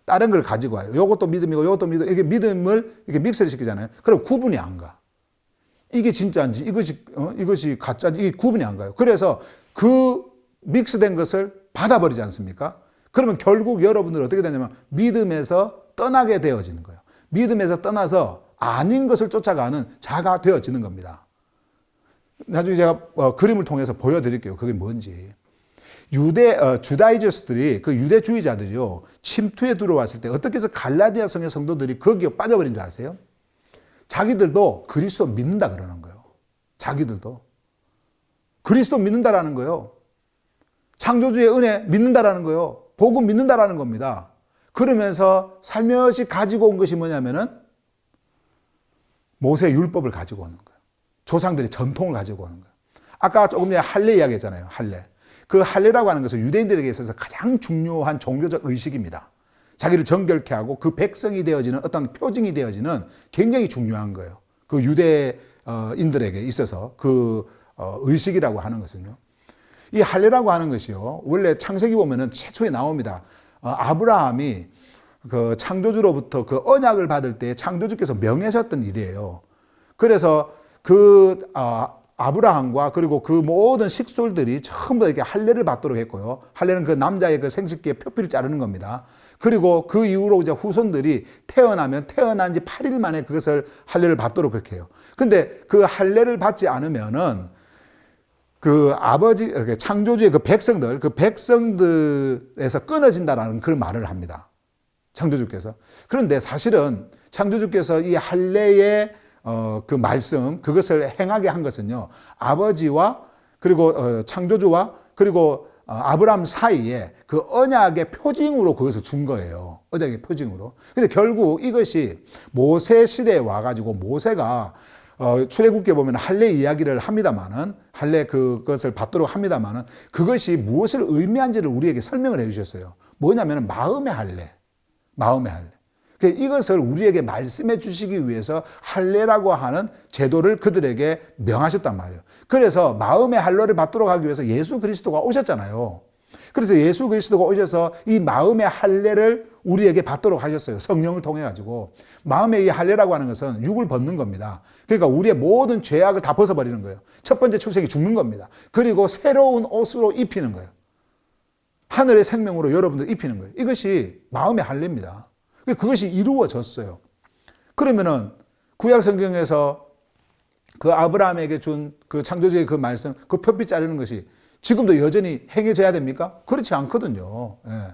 다른 걸 가지고 와요. 요것도 믿음이고 요것도 믿음. 이게 믿음을 이렇게 믹스를 시키잖아요. 그럼 구분이 안 가. 이게 진짜인지 이것이 가짜인지 이게 구분이 안 가요. 그래서 그 믹스된 것을 받아버리지 않습니까? 그러면 결국 여러분들 어떻게 되냐면 믿음에서 떠나게 되어지는 거예요. 믿음에서 떠나서 아닌 것을 쫓아가는 자가 되어지는 겁니다. 나중에 제가 그림을 통해서 보여드릴게요. 그게 뭔지. 주다이저스들이 그 유대주의자들이요 침투에 들어왔을 때 어떻게 해서 갈라디아 성의 성도들이 거기에 빠져버린 줄 아세요? 자기들도 그리스도 믿는다 그러는 거예요. 자기들도 그리스도 믿는다라는 거예요. 창조주의 은혜 믿는다라는 거예요. 복음 믿는다라는 겁니다. 그러면서 살며시 가지고 온 것이 뭐냐면은 모세 율법을 가지고 오는 거예요. 조상들의 전통을 가지고 오는 거예요. 아까 조금 전에 할례 이야기했잖아요. 할례. 그 할례라고 하는 것은 유대인들에게 있어서 가장 중요한 종교적 의식입니다. 자기를 정결케 하고 그 백성이 되어지는 어떤 표징이 되어지는 굉장히 중요한 거예요. 그 유대인들에게 있어서 그 의식이라고 하는 것은요. 이 할례라고 하는 것이요, 원래 창세기 보면은 최초에 나옵니다. 아브라함이 그 창조주로부터 그 언약을 받을 때 창조주께서 명하셨던 일이에요. 그래서 그 아브라함과 그리고 그 모든 식솔들이 전부 다 이렇게 할례를 받도록 했고요. 할례는 그 남자의 그 생식기의 표피를 자르는 겁니다. 그리고 그 이후로 이제 후손들이 태어나면 태어난 지 8일 만에 그것을 할례를 받도록 그렇게 해요. 근데 그 할례를 받지 않으면은 그 아버지, 창조주의 그 백성들에서 끊어진다라는 그런 말을 합니다. 창조주께서. 그런데 사실은 창조주께서 이 할례의 그 말씀, 그것을 행하게 한 것은요, 아버지와 그리고 창조주와 그리고 아브라함 사이에 그 언약의 표징으로 그것을 준 거예요. 언약의 표징으로. 근데 결국 이것이 모세 시대에 와가지고 모세가 출애굽기에 보면 할례 이야기를 합니다만은, 할례 그것을 받도록 합니다만은, 그것이 무엇을 의미한지를 우리에게 설명을 해 주셨어요. 뭐냐면 마음의 할례. 마음의 할례. 이것을 우리에게 말씀해 주시기 위해서 할례라고 하는 제도를 그들에게 명하셨단 말이에요. 그래서 마음의 할례를 받도록 하기 위해서 예수 그리스도가 오셨잖아요. 그래서 예수 그리스도가 오셔서 이 마음의 할례를 우리에게 받도록 하셨어요. 성령을 통해 가지고. 마음의 이 할례라고 하는 것은 육을 벗는 겁니다. 그러니까 우리의 모든 죄악을 다 벗어버리는 거예요. 첫 번째 출생이 죽는 겁니다. 그리고 새로운 옷으로 입히는 거예요. 하늘의 생명으로 여러분들 입히는 거예요. 이것이 마음의 할례입니다. 그것이 이루어졌어요. 그러면은 구약 성경에서 그 아브라함에게 준 그 창조주의 그 말씀, 그 표피 자르는 것이 지금도 여전히 행해져야 됩니까? 그렇지 않거든요. 예.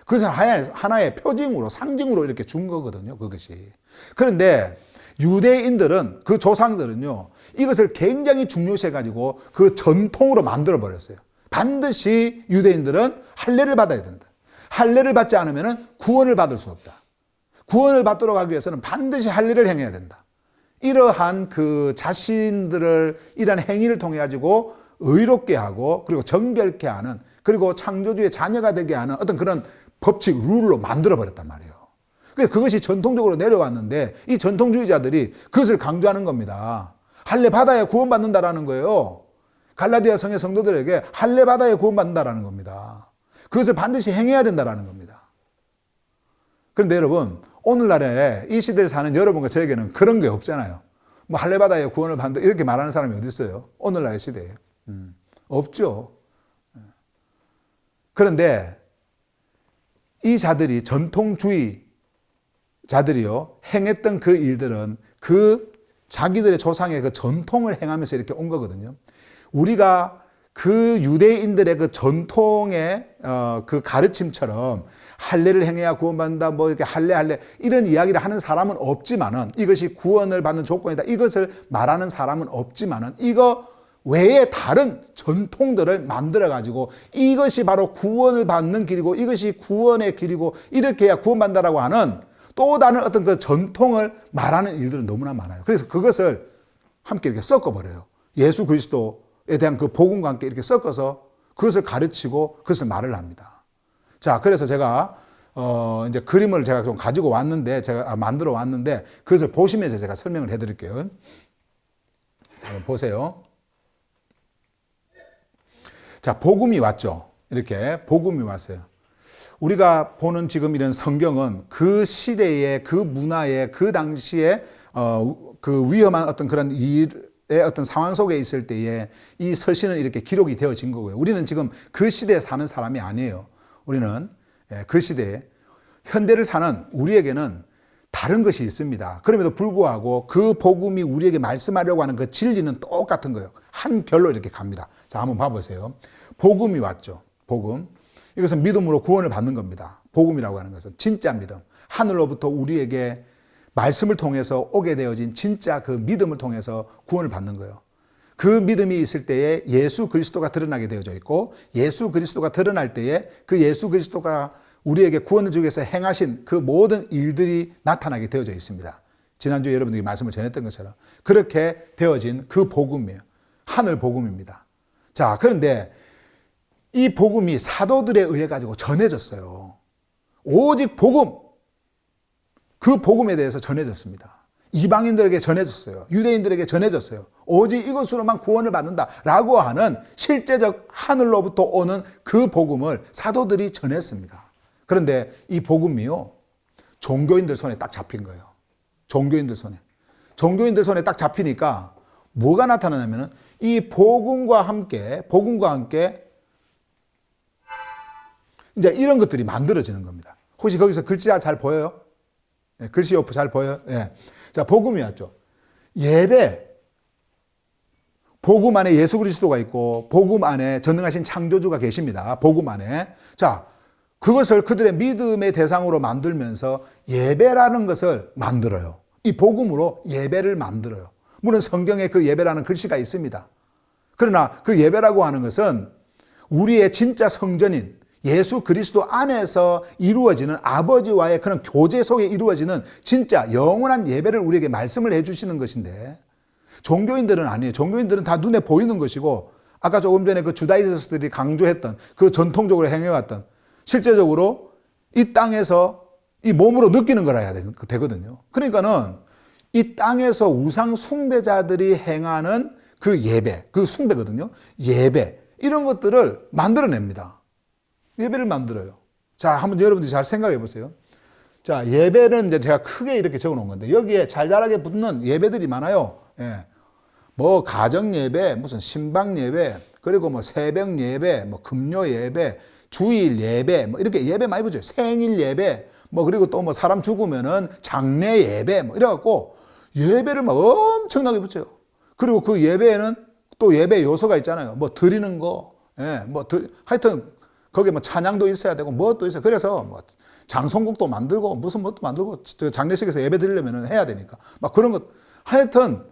그것은 하나의 표징으로, 상징으로 이렇게 준 거거든요. 그것이. 그런데 유대인들은, 그 조상들은요, 이것을 굉장히 중요시해가지고 그 전통으로 만들어버렸어요. 반드시 유대인들은 할례를 받아야 된다. 할례를 받지 않으면 구원을 받을 수 없다. 구원을 받도록 하기 위해서는 반드시 할례를 행해야 된다. 이러한 그 자신들을 이러한 행위를 통해 가지고 의롭게 하고 그리고 정결케 하는, 그리고 창조주의 자녀가 되게 하는 어떤 그런 법칙, 룰로 만들어 버렸단 말이에요. 그것이 전통적으로 내려왔는데 이 전통주의자들이 그것을 강조하는 겁니다. 할례 받아야 구원받는다라는 거예요. 갈라디아 성의 성도들에게 할례 받아야 구원받는다라는 겁니다. 그것을 반드시 행해야 된다라는 겁니다. 그런데 여러분, 오늘날에 이 시대를 사는 여러분과 저에게는 그런 게 없잖아요. 뭐 할례 받아야 구원을 받는다 이렇게 말하는 사람이 어디 있어요? 오늘날의 시대에. 없죠. 그런데 이 자들이, 전통주의 자들이요, 행했던 그 일들은 그 자기들의 조상의 그 전통을 행하면서 이렇게 온 거거든요. 우리가 그 유대인들의 그 전통의 그 가르침처럼 할례를 행해야 구원받는다, 뭐 이렇게 할례 이런 이야기를 하는 사람은 없지만은, 이것이 구원을 받는 조건이다, 이것을 말하는 사람은 없지만은, 이거 외에 다른 전통들을 만들어 가지고 이것이 바로 구원을 받는 길이고 이것이 구원의 길이고 이렇게 해야 구원받는다라고 하는 또 다른 어떤 그 전통을 말하는 일들은 너무나 많아요. 그래서 그것을 함께 이렇게 섞어버려요. 예수 그리스도에 대한 그 복음과 함께 이렇게 섞어서 그것을 가르치고 그것을 말을 합니다. 자, 그래서 제가 이제 그림을 제가 좀 가지고 왔는데, 제가 만들어 왔는데, 그것을 보시면서 제가 설명을 해드릴게요. 자, 한번 보세요. 자, 복음이 왔죠. 이렇게 복음이 왔어요. 우리가 보는 지금 이런 성경은 그 시대의, 그 문화의, 그 당시에 그 위험한 어떤 그런 일의 어떤 상황 속에 있을 때에 이 서신은 이렇게 기록이 되어진 거고요. 우리는 지금 그 시대에 사는 사람이 아니에요. 우리는 그 시대에, 현대를 사는 우리에게는 다른 것이 있습니다. 그럼에도 불구하고 그 복음이 우리에게 말씀하려고 하는 그 진리는 똑같은 거예요. 한 결로 이렇게 갑니다. 자, 한번 봐보세요. 복음이 왔죠. 복음. 이것은 믿음으로 구원을 받는 겁니다. 복음이라고 하는 것은 진짜 믿음. 하늘로부터 우리에게 말씀을 통해서 오게 되어진 진짜 그 믿음을 통해서 구원을 받는 거예요. 그 믿음이 있을 때에 예수 그리스도가 드러나게 되어져 있고, 예수 그리스도가 드러날 때에 그 예수 그리스도가 우리에게 구원을 주기 위해서 행하신 그 모든 일들이 나타나게 되어져 있습니다. 지난주에 여러분들이 말씀을 전했던 것처럼 그렇게 되어진 그 복음이에요. 하늘 복음입니다. 자, 그런데 이 복음이 사도들에 의해 가지고 전해졌어요. 오직 복음, 그 복음에 대해서 전해졌습니다. 이방인들에게 전해졌어요. 유대인들에게 전해졌어요. 오직 이것으로만 구원을 받는다라고 하는 실제적 하늘로부터 오는 그 복음을 사도들이 전했습니다. 그런데 이 복음이요, 종교인들 손에 딱 잡힌 거예요. 종교인들 손에. 종교인들 손에 딱 잡히니까 뭐가 나타나냐면은 이 복음과 함께 이제 이런 것들이 만들어지는 겁니다. 혹시 거기서 글자 잘 보여요? 네, 글씨 옆 잘 보여요? 네. 자, 복음이 왔죠. 예배. 복음 안에 예수 그리스도가 있고 복음 안에 전능하신 창조주가 계십니다. 복음 안에. 자, 그것을 그들의 믿음의 대상으로 만들면서 예배라는 것을 만들어요. 이 복음으로 예배를 만들어요. 물론 성경에 그 예배라는 글씨가 있습니다. 그러나 그 예배라고 하는 것은 우리의 진짜 성전인 예수 그리스도 안에서 이루어지는 아버지와의 그런 교제 속에 이루어지는 진짜 영원한 예배를 우리에게 말씀을 해주시는 것인데, 종교인들은 아니에요. 종교인들은 다 눈에 보이는 것이고, 아까 조금 전에 그 주다이스트들이 강조했던 그 전통적으로 행해왔던, 실제적으로 이 땅에서 이 몸으로 느끼는 거라 해야 되거든요. 그러니까는 이 땅에서 우상 숭배자들이 행하는 그 예배, 그 숭배거든요. 예배, 이런 것들을 만들어냅니다. 예배를 만들어요. 자, 한번 여러분들이 잘 생각해 보세요. 자, 예배는 이제 제가 크게 이렇게 적어 놓은 건데, 여기에 잘잘하게 붙는 예배들이 많아요. 예. 뭐, 가정 예배, 무슨 신방 예배, 그리고 뭐 새벽 예배, 뭐 금요 예배, 주일 예배, 뭐 이렇게 예배 많이 붙여요. 생일 예배, 뭐 그리고 또 뭐 사람 죽으면은 장례 예배, 뭐 이래갖고 예배를 막 엄청나게 붙여요. 그리고 그 예배에는 또 예배 요소가 있잖아요. 뭐 드리는 거, 예, 하여튼 거기에 뭐 찬양도 있어야 되고 뭣도 있어요. 그래서 뭐 장송곡도 만들고 무슨 것도 만들고 장례식에서 예배 드리려면 해야 되니까 막 그런 것, 하여튼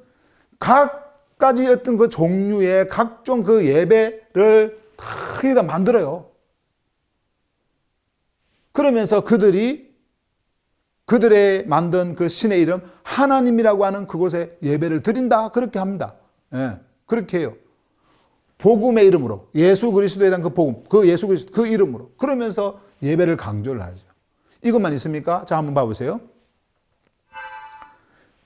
각 가지 어떤 그 종류의 각종 그 예배를 다 만들어요. 그러면서 그들이 그들의 만든 그 신의 이름 하나님이라고 하는 그곳에 예배를 드린다, 그렇게 합니다. 예, 그렇게 해요. 복음의 이름으로, 예수 그리스도에 대한 그 복음, 그 예수 그리스도 그 이름으로, 그러면서 예배를 강조를 하죠. 이것만 있습니까? 자, 한번 봐보세요.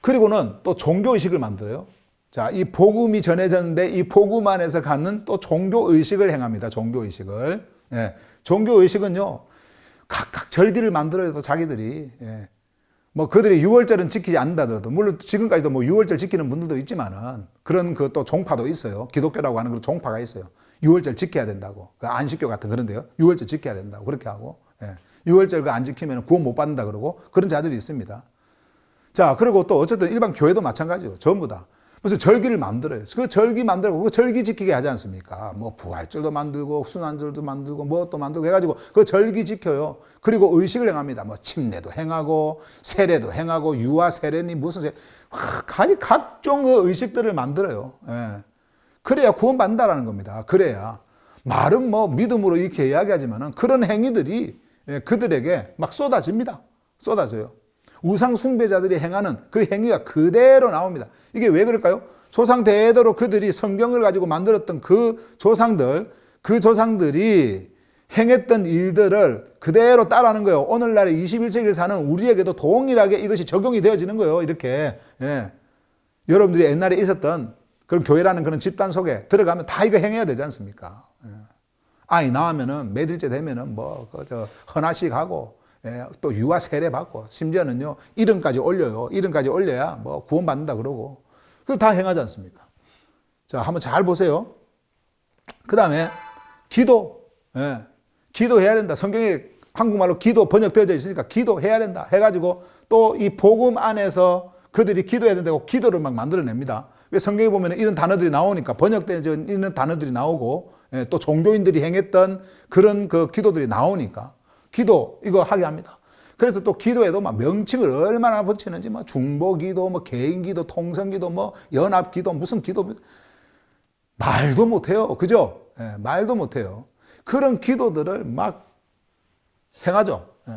그리고는 또 종교의식을 만들어요. 자, 이 복음이 전해졌는데 이 복음 안에서 갖는 또 종교의식을 행합니다. 종교의식을. 예, 종교의식은요, 각각 절기를 만들어요. 또 자기들이. 예. 뭐 그들이 6월절은 지키지 않는다더라도, 물론 지금까지도 뭐 6월절 지키는 분들도 있지만은 그런 그 또 종파도 있어요. 기독교라고 하는 그런 종파가 있어요. 6월절 지켜야 된다고. 그 안식교 같은 그런데요. 6월절 지켜야 된다고 그렇게 하고, 예. 6월절 그 안 지키면 구원 못 받는다 그러고 그런 자들이 있습니다. 자, 그리고 또 어쨌든 일반 교회도 마찬가지고 전부 다 무슨 절기를 만들어요. 그 절기 만들고 그 절기 지키게 하지 않습니까? 뭐 부활절도 만들고 순환절도 만들고 뭐 또 만들고 해가지고 그 절기 지켜요. 그리고 의식을 행합니다. 뭐 침례도 행하고 세례도 행하고 유아 세례니 무슨 세례, 각종 그 의식들을 만들어요. 예. 그래야 구원받는다라는 겁니다. 그래야. 말은 뭐 믿음으로 이렇게 이야기하지만은 그런 행위들이 그들에게 막 쏟아집니다. 쏟아져요. 우상 숭배자들이 행하는 그 행위가 그대로 나옵니다. 이게 왜 그럴까요? 조상 대대로 그들이 성경을 가지고 만들었던 그 조상들이 행했던 일들을 그대로 따라하는 거예요. 오늘날의 21세기를 사는 우리에게도 동일하게 이것이 적용이 되어지는 거예요. 이렇게. 예. 여러분들이 옛날에 있었던 그런 교회라는 그런 집단 속에 들어가면 다 이거 행해야 되지 않습니까? 예. 아이 낳으면은 매일째 되면은 뭐 헌화식 하고, 예, 또 유아 세례 받고, 심지어는요 이름까지 올려요. 이름까지 올려야 뭐 구원 받는다 그러고, 그거 다 행하지 않습니까? 자, 한번 잘 보세요. 그 다음에 기도, 예, 기도해야 된다. 성경에 한국말로 기도 번역되어져 있으니까 기도해야 된다 해가지고 또 이 복음 안에서 그들이 기도해야 된다고 기도를 막 만들어냅니다. 왜 성경에 보면 이런 단어들이 나오니까, 번역되어 있는 단어들이 나오고, 예, 또 종교인들이 행했던 그런 그 기도들이 나오니까 기도 이거 하게 합니다. 그래서 또 기도에도 막 명칭을 얼마나 붙이는지, 뭐 중보기도, 뭐 개인기도, 통성기도, 뭐 연합기도, 무슨 기도, 말도 못해요. 그죠? 예, 말도 못해요. 그런 기도들을 막 행하죠. 예.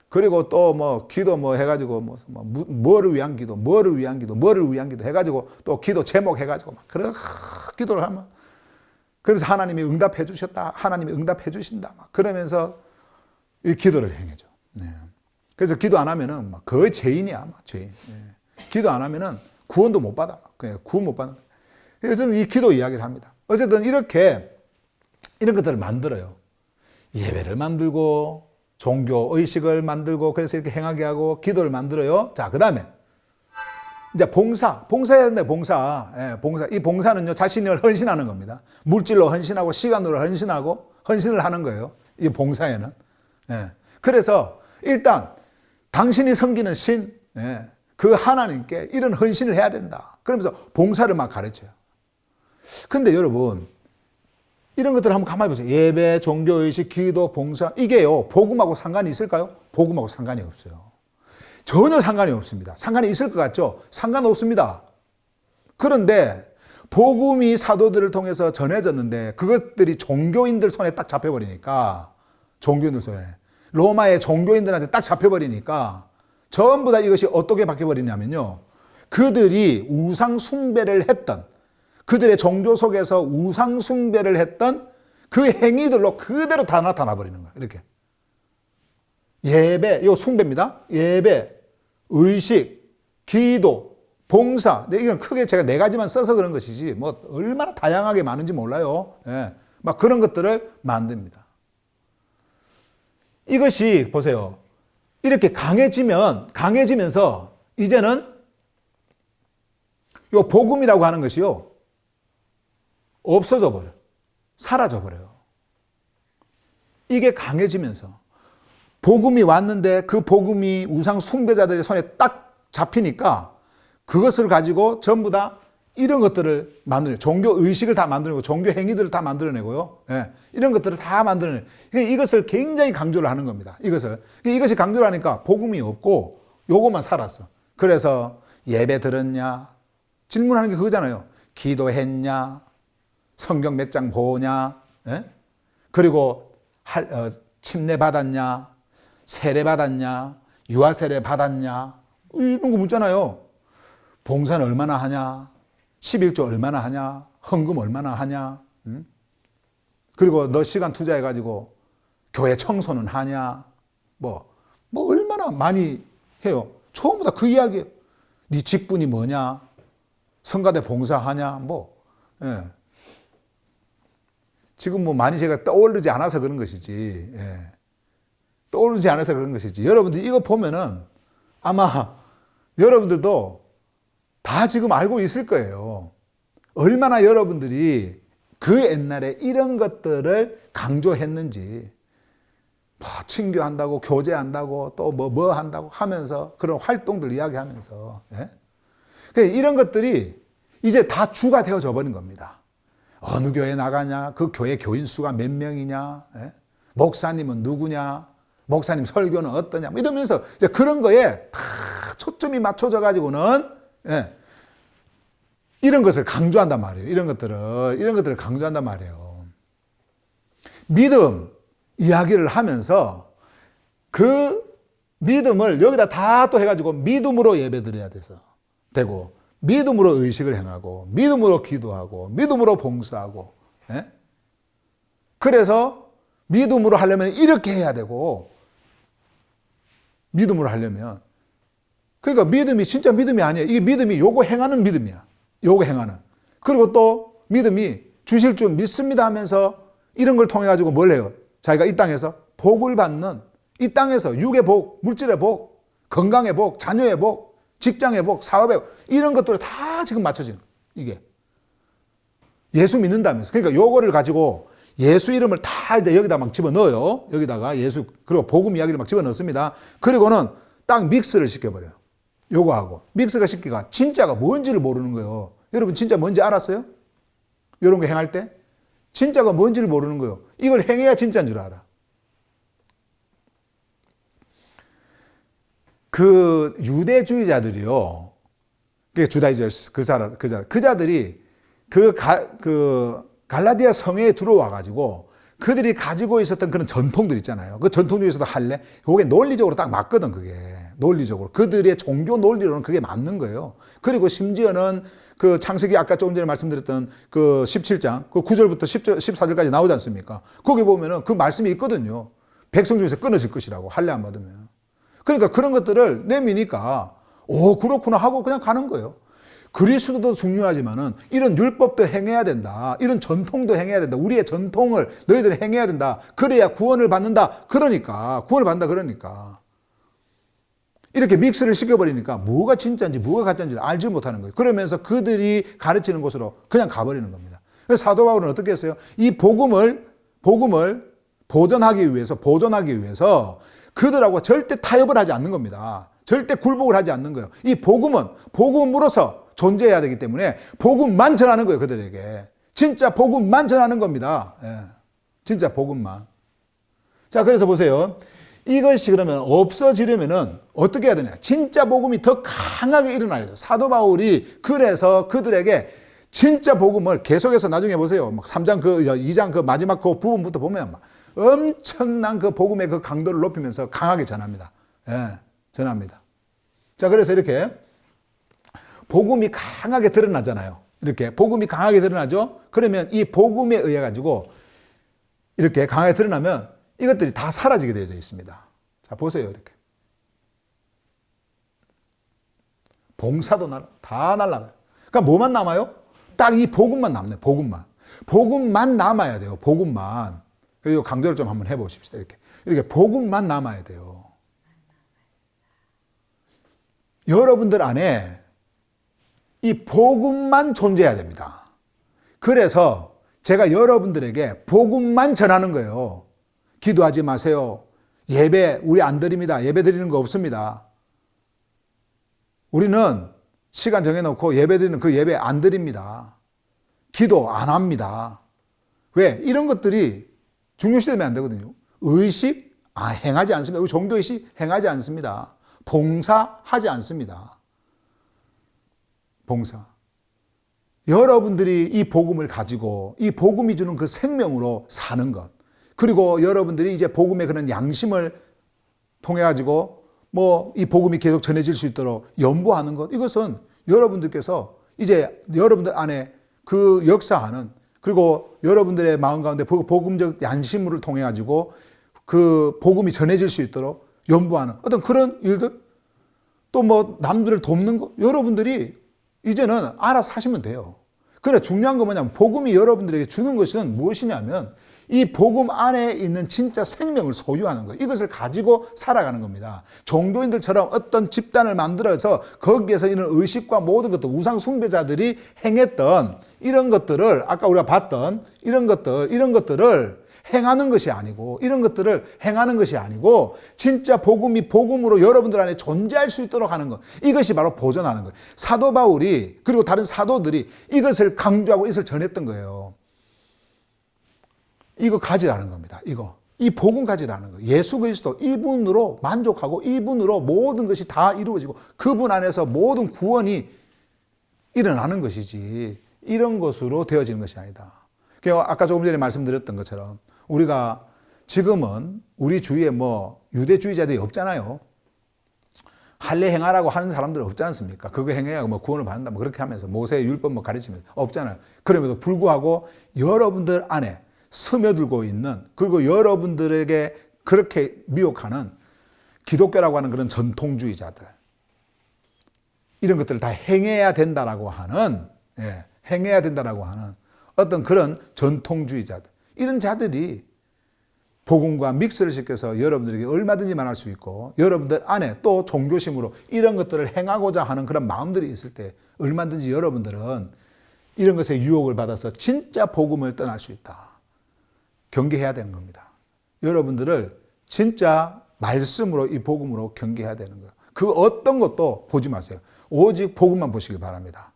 그리고 또 뭐 기도 뭐 해가지고 뭐를 위한 기도, 뭐를 위한 기도, 뭐를 위한 기도 해가지고 또 기도 제목 해가지고 막 그런 기도를 하면, 그래서 하나님이 응답해 주셨다, 하나님이 응답해 주신다, 막 그러면서 이 기도를 행해죠. 네. 그래서 기도 안 하면은 막 거의 죄인이야, 막 죄인. 네. 기도 안 하면은 구원도 못 받아. 그냥 구원 못 받는 거예요. 그래서 저는 이 기도 이야기를 합니다. 어쨌든 이렇게 이런 것들을 만들어요. 예배를 만들고 종교 의식을 만들고 그래서 이렇게 행하게 하고 기도를 만들어요. 자, 그 다음에 이제 봉사해야 된다. 봉사. 이 봉사는요, 자신을 헌신하는 겁니다. 물질로 헌신하고 시간으로 헌신하고 헌신을 하는 거예요. 이 봉사에는. 그래서 일단 당신이 섬기는 신, 그 하나님께 이런 헌신을 해야 된다. 그러면서 봉사를 막 가르쳐요. 근데 여러분, 이런 것들을 한번 가만히 보세요. 예배, 종교의식, 기도, 봉사. 이게요, 복음하고 상관이 있을까요? 복음하고 상관이 없어요. 전혀 상관이 없습니다. 상관이 있을 것 같죠? 상관없습니다. 그런데 복음이 사도들을 통해서 전해졌는데 그것들이 종교인들 손에 딱 잡혀버리니까, 종교인들 손에, 로마의 종교인들한테 딱 잡혀버리니까 전부 다 이것이 어떻게 바뀌어버리냐면요, 그들이 우상 숭배를 했던, 그들의 종교 속에서 우상 숭배를 했던 그 행위들로 그대로 다 나타나 버리는 거예요. 이렇게. 예배, 이거 숭배입니다. 예배, 의식, 기도, 봉사. 이건 크게 제가 4가지만 써서 그런 것이지, 뭐, 얼마나 다양하게 많은지 몰라요. 막 그런 것들을 만듭니다. 이것이, 보세요. 이렇게 강해지면서, 이제는, 요 복음이라고 하는 것이요, 없어져 버려요. 사라져 버려요. 이게 강해지면서, 복음이 왔는데 그 복음이 우상 숭배자들의 손에 딱 잡히니까 그것을 가지고 전부 다 이런 것들을 만들어내고, 종교 의식을 다 만들어내고, 종교 행위들을 다 만들어내고요. 이런 것들을 다 만들어내고, 이것을 굉장히 강조를 하는 겁니다. 이것이 강조를 하니까 복음이 없고 요것만 살았어. 그래서 예배 들었냐? 질문하는 게 그거잖아요. 기도했냐? 성경 몇 장 보냐? 그리고 침례 받았냐? 세례 받았냐? 유아 세례 받았냐? 이런 거 묻잖아요. 봉사는 얼마나 하냐? 11조 얼마나 하냐? 헌금 얼마나 하냐? 그리고 너 시간 투자해가지고 교회 청소는 하냐? 뭐 얼마나 많이 해요. 처음부터 그 이야기예요. 네 직분이 뭐냐? 성가대 봉사하냐? 지금 뭐 많이 제가 떠오르지 않아서 그런 것이지. 떠오르지 않아서 그런 것이지. 여러분들 이거 보면은 아마 여러분들도 다 지금 알고 있을 거예요. 얼마나 여러분들이 그 옛날에 이런 것들을 강조했는지, 친교한다고, 교제한다고, 또 뭐 한다고 하면서 그런 활동들 이야기하면서. 이런 것들이 이제 다 주가 되어져 버린 겁니다. 어느 교회 나가냐? 그 교회 교인 수가 몇 명이냐? 목사님은 누구냐? 목사님 설교는 어떠냐? 이러면서 이제 그런 거에 다 초점이 맞춰져 가지고는 이런 것을 강조한단 말이에요. 이런 것들을 강조한단 말이에요. 믿음 이야기를 하면서 그 믿음을 여기다 다 또 해가지고 믿음으로 예배드려야 되고, 믿음으로 의식을 행하고, 믿음으로 기도하고, 믿음으로 봉사하고. 그래서 믿음으로 하려면 이렇게 해야 되고, 믿음으로 하려면, 그러니까 믿음이 진짜 믿음이 아니에요. 이게 믿음이 요거 행하는 믿음이야. 요거 행하는. 그리고 또 믿음이 주실 줄 믿습니다 하면서 이런 걸 통해 가지고 뭘 해요? 자기가 이 땅에서 복을 받는, 이 땅에서 육의 복, 물질의 복, 건강의 복, 자녀의 복, 직장의 복, 사업의 복, 이런 것들을 다 지금 맞춰지는 거예요. 이게. 예수 믿는다면서. 그러니까 요거를 가지고 예수 이름을 다 이제 여기다 막 집어넣어요. 여기다가 예수, 그리고 복음 이야기를 막 집어넣습니다. 그리고는 딱 믹스를 시켜버려요. 요거하고. 믹스가 시키가 진짜가 뭔지를 모르는 거예요. 여러분 진짜 뭔지 알았어요? 이런 거 행할 때? 진짜가 뭔지를 모르는 거예요. 이걸 행해야 진짜인 줄 알아. 그 유대주의자들이요. 주다이저스, 그자들이 갈라디아 성회에 들어와 가지고 그들이 가지고 있었던 그런 전통들 있잖아요. 그 전통 중에서도 할래? 그게 논리적으로 딱 맞거든, 그게. 논리적으로. 그들의 종교 논리로는 그게 맞는 거예요. 그리고 심지어는 그 창세기 아까 조금 전에 말씀드렸던 그 17장, 그 9절부터 14절까지 나오지 않습니까? 거기 보면은 그 말씀이 있거든요. 백성 중에서 끊어질 것이라고, 할례 안 받으면. 그러니까 그런 것들을 내미니까, 오, 그렇구나 하고 그냥 가는 거예요. 그리스도도 중요하지만은 이런 율법도 행해야 된다. 이런 전통도 행해야 된다. 우리의 전통을 너희들이 행해야 된다. 그래야 구원을 받는다. 그러니까 구원을 받는다. 그러니까 이렇게 믹스를 시켜버리니까 뭐가 진짜인지 뭐가 가짜인지를 알지 못하는 거예요. 그러면서 그들이 가르치는 곳으로 그냥 가버리는 겁니다. 그래서 사도 바울은 어떻게 했어요? 이 복음을 보존하기 위해서 그들하고 절대 타협을 하지 않는 겁니다. 절대 굴복을 하지 않는 거예요. 이 복음은 복음으로서 존재해야 되기 때문에 복음만 전하는 거예요. 그들에게 진짜 복음만 전하는 겁니다. 예. 진짜 복음만. 자, 그래서 보세요. 이것이 그러면 없어지려면은 어떻게 해야 되냐? 진짜 복음이 더 강하게 일어나야 돼요. 사도 바울이 그래서 그들에게 진짜 복음을 계속해서 나중에 보세요. 막 3장 2장 그 마지막 그 부분부터 보면 막 엄청난 그 복음의 그 강도를 높이면서 강하게 전합니다. 예, 전합니다. 자, 그래서 이렇게 복음이 강하게 드러나잖아요. 이렇게 복음이 강하게 드러나죠? 그러면 이 복음에 의해 가지고 이렇게 강하게 드러나면 이것들이 다 사라지게 되어 있습니다. 자, 보세요. 이렇게. 봉사도 다 날아가요. 그러니까 뭐만 남아요? 딱 이 복음만 남네요. 복음만. 복음만 남아야 돼요. 복음만. 그리고 강조를 좀 한번 해보십시다. 이렇게 복음만 남아야 돼요. 여러분들 안에 이 복음만 존재해야 됩니다. 그래서 제가 여러분들에게 복음만 전하는 거예요. 기도하지 마세요. 예배 우리 안 드립니다. 예배 드리는 거 없습니다. 우리는 시간 정해놓고 예배 드리는 그 예배 안 드립니다. 기도 안 합니다. 왜? 이런 것들이 중요시되면 안 되거든요. 의식 행하지 않습니다. 우리 종교의식 행하지 않습니다. 봉사하지 않습니다. 봉사. 여러분들이 이 복음을 가지고 이 복음이 주는 그 생명으로 사는 것. 그리고 여러분들이 이제 복음의 그런 양심을 통해 가지고 뭐 이 복음이 계속 전해질 수 있도록 연구하는 것. 이것은 여러분들께서 이제 여러분들 안에 그 역사하는 그리고 여러분들의 마음 가운데 복음적 양심을 통해 가지고 그 복음이 전해질 수 있도록 연구하는 어떤 그런 일들 또 뭐 남들을 돕는 것 여러분들이 이제는 알아서 하시면 돼요. 그래 중요한 건 뭐냐면 복음이 여러분들에게 주는 것은 무엇이냐면 이 복음 안에 있는 진짜 생명을 소유하는 거예요. 이것을 가지고 살아가는 겁니다. 종교인들처럼 어떤 집단을 만들어서 거기에서 이런 의식과 모든 것들 우상 숭배자들이 행했던 이런 것들을 아까 우리가 봤던 이런 것들을 행하는 것이 아니고 이런 것들을 행하는 것이 아니고 진짜 복음이 복음으로 여러분들 안에 존재할 수 있도록 하는 것. 이것이 바로 보존하는 거예요. 사도 바울이 그리고 다른 사도들이 이것을 강조하고 이것을 전했던 거예요. 이거 가지라는 겁니다. 이 복음 가지라는 거예요. 예수 그리스도 이분으로 만족하고 이분으로 모든 것이 다 이루어지고 그분 안에서 모든 구원이 일어나는 것이지 이런 것으로 되어지는 것이 아니다. 아까 조금 전에 말씀드렸던 것처럼 우리가 지금은 우리 주위에 뭐 유대주의자들이 없잖아요. 할례 행하라고 하는 사람들 없지 않습니까? 그거 행해야 뭐 구원을 받는다 뭐 그렇게 하면서 모세의 율법 뭐 가르치면서 없잖아요. 그럼에도 불구하고 여러분들 안에 스며들고 있는 그리고 여러분들에게 그렇게 미혹하는 기독교라고 하는 그런 전통주의자들 이런 것들을 다 행해야 된다라고 하는 어떤 그런 전통주의자들 이런 자들이 복음과 믹스를 시켜서 여러분들에게 얼마든지 말할 수 있고 여러분들 안에 또 종교심으로 이런 것들을 행하고자 하는 그런 마음들이 있을 때 얼마든지 여러분들은 이런 것에 유혹을 받아서 진짜 복음을 떠날 수 있다. 경계해야 되는 겁니다. 여러분들을 진짜 말씀으로 이 복음으로 경계해야 되는 거예요. 그 어떤 것도 보지 마세요. 오직 복음만 보시길 바랍니다.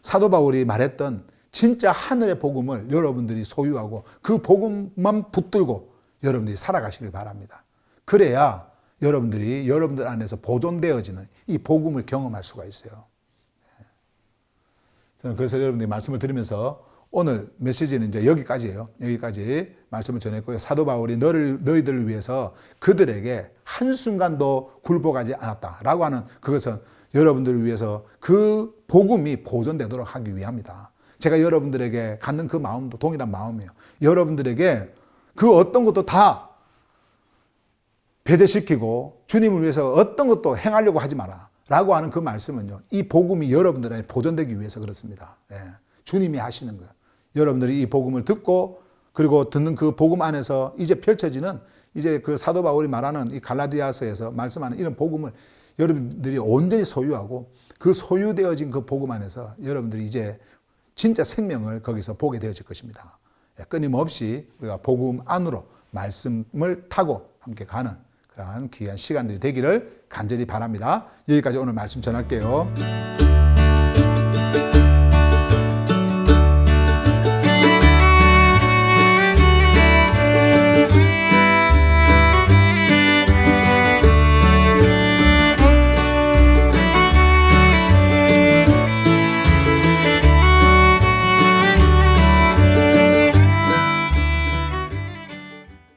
사도 바울이 말했던 진짜 하늘의 복음을 여러분들이 소유하고 그 복음만 붙들고 여러분들이 살아가시길 바랍니다. 그래야 여러분들이 여러분들 안에서 보존되어지는 이 복음을 경험할 수가 있어요. 저는 그래서 여러분들이 말씀을 드리면서 오늘 메시지는 이제 여기까지예요. 여기까지 말씀을 전했고요. 사도 바울이 너희들을 위해서 그들에게 한순간도 굴복하지 않았다라고 하는 그것은 여러분들을 위해서 그 복음이 보존되도록 하기 위함이다. 제가 여러분들에게 갖는 그 마음도 동일한 마음이에요. 여러분들에게 그 어떤 것도 다 배제시키고 주님을 위해서 어떤 것도 행하려고 하지 마라 라고 하는 그 말씀은요, 이 복음이 여러분들에게 보존되기 위해서 그렇습니다. 예, 주님이 하시는 거예요. 여러분들이 이 복음을 듣고 그리고 듣는 그 복음 안에서 이제 펼쳐지는 이제 그 사도 바울이 말하는 이 갈라디아서에서 말씀하는 이런 복음을 여러분들이 온전히 소유하고 그 소유되어진 그 복음 안에서 여러분들이 이제 진짜 생명을 거기서 보게 되어질 것입니다. 예, 끊임없이 우리가 복음 안으로 말씀을 타고 함께 가는 그러한 귀한 시간들이 되기를 간절히 바랍니다. 여기까지 오늘 말씀 전할게요.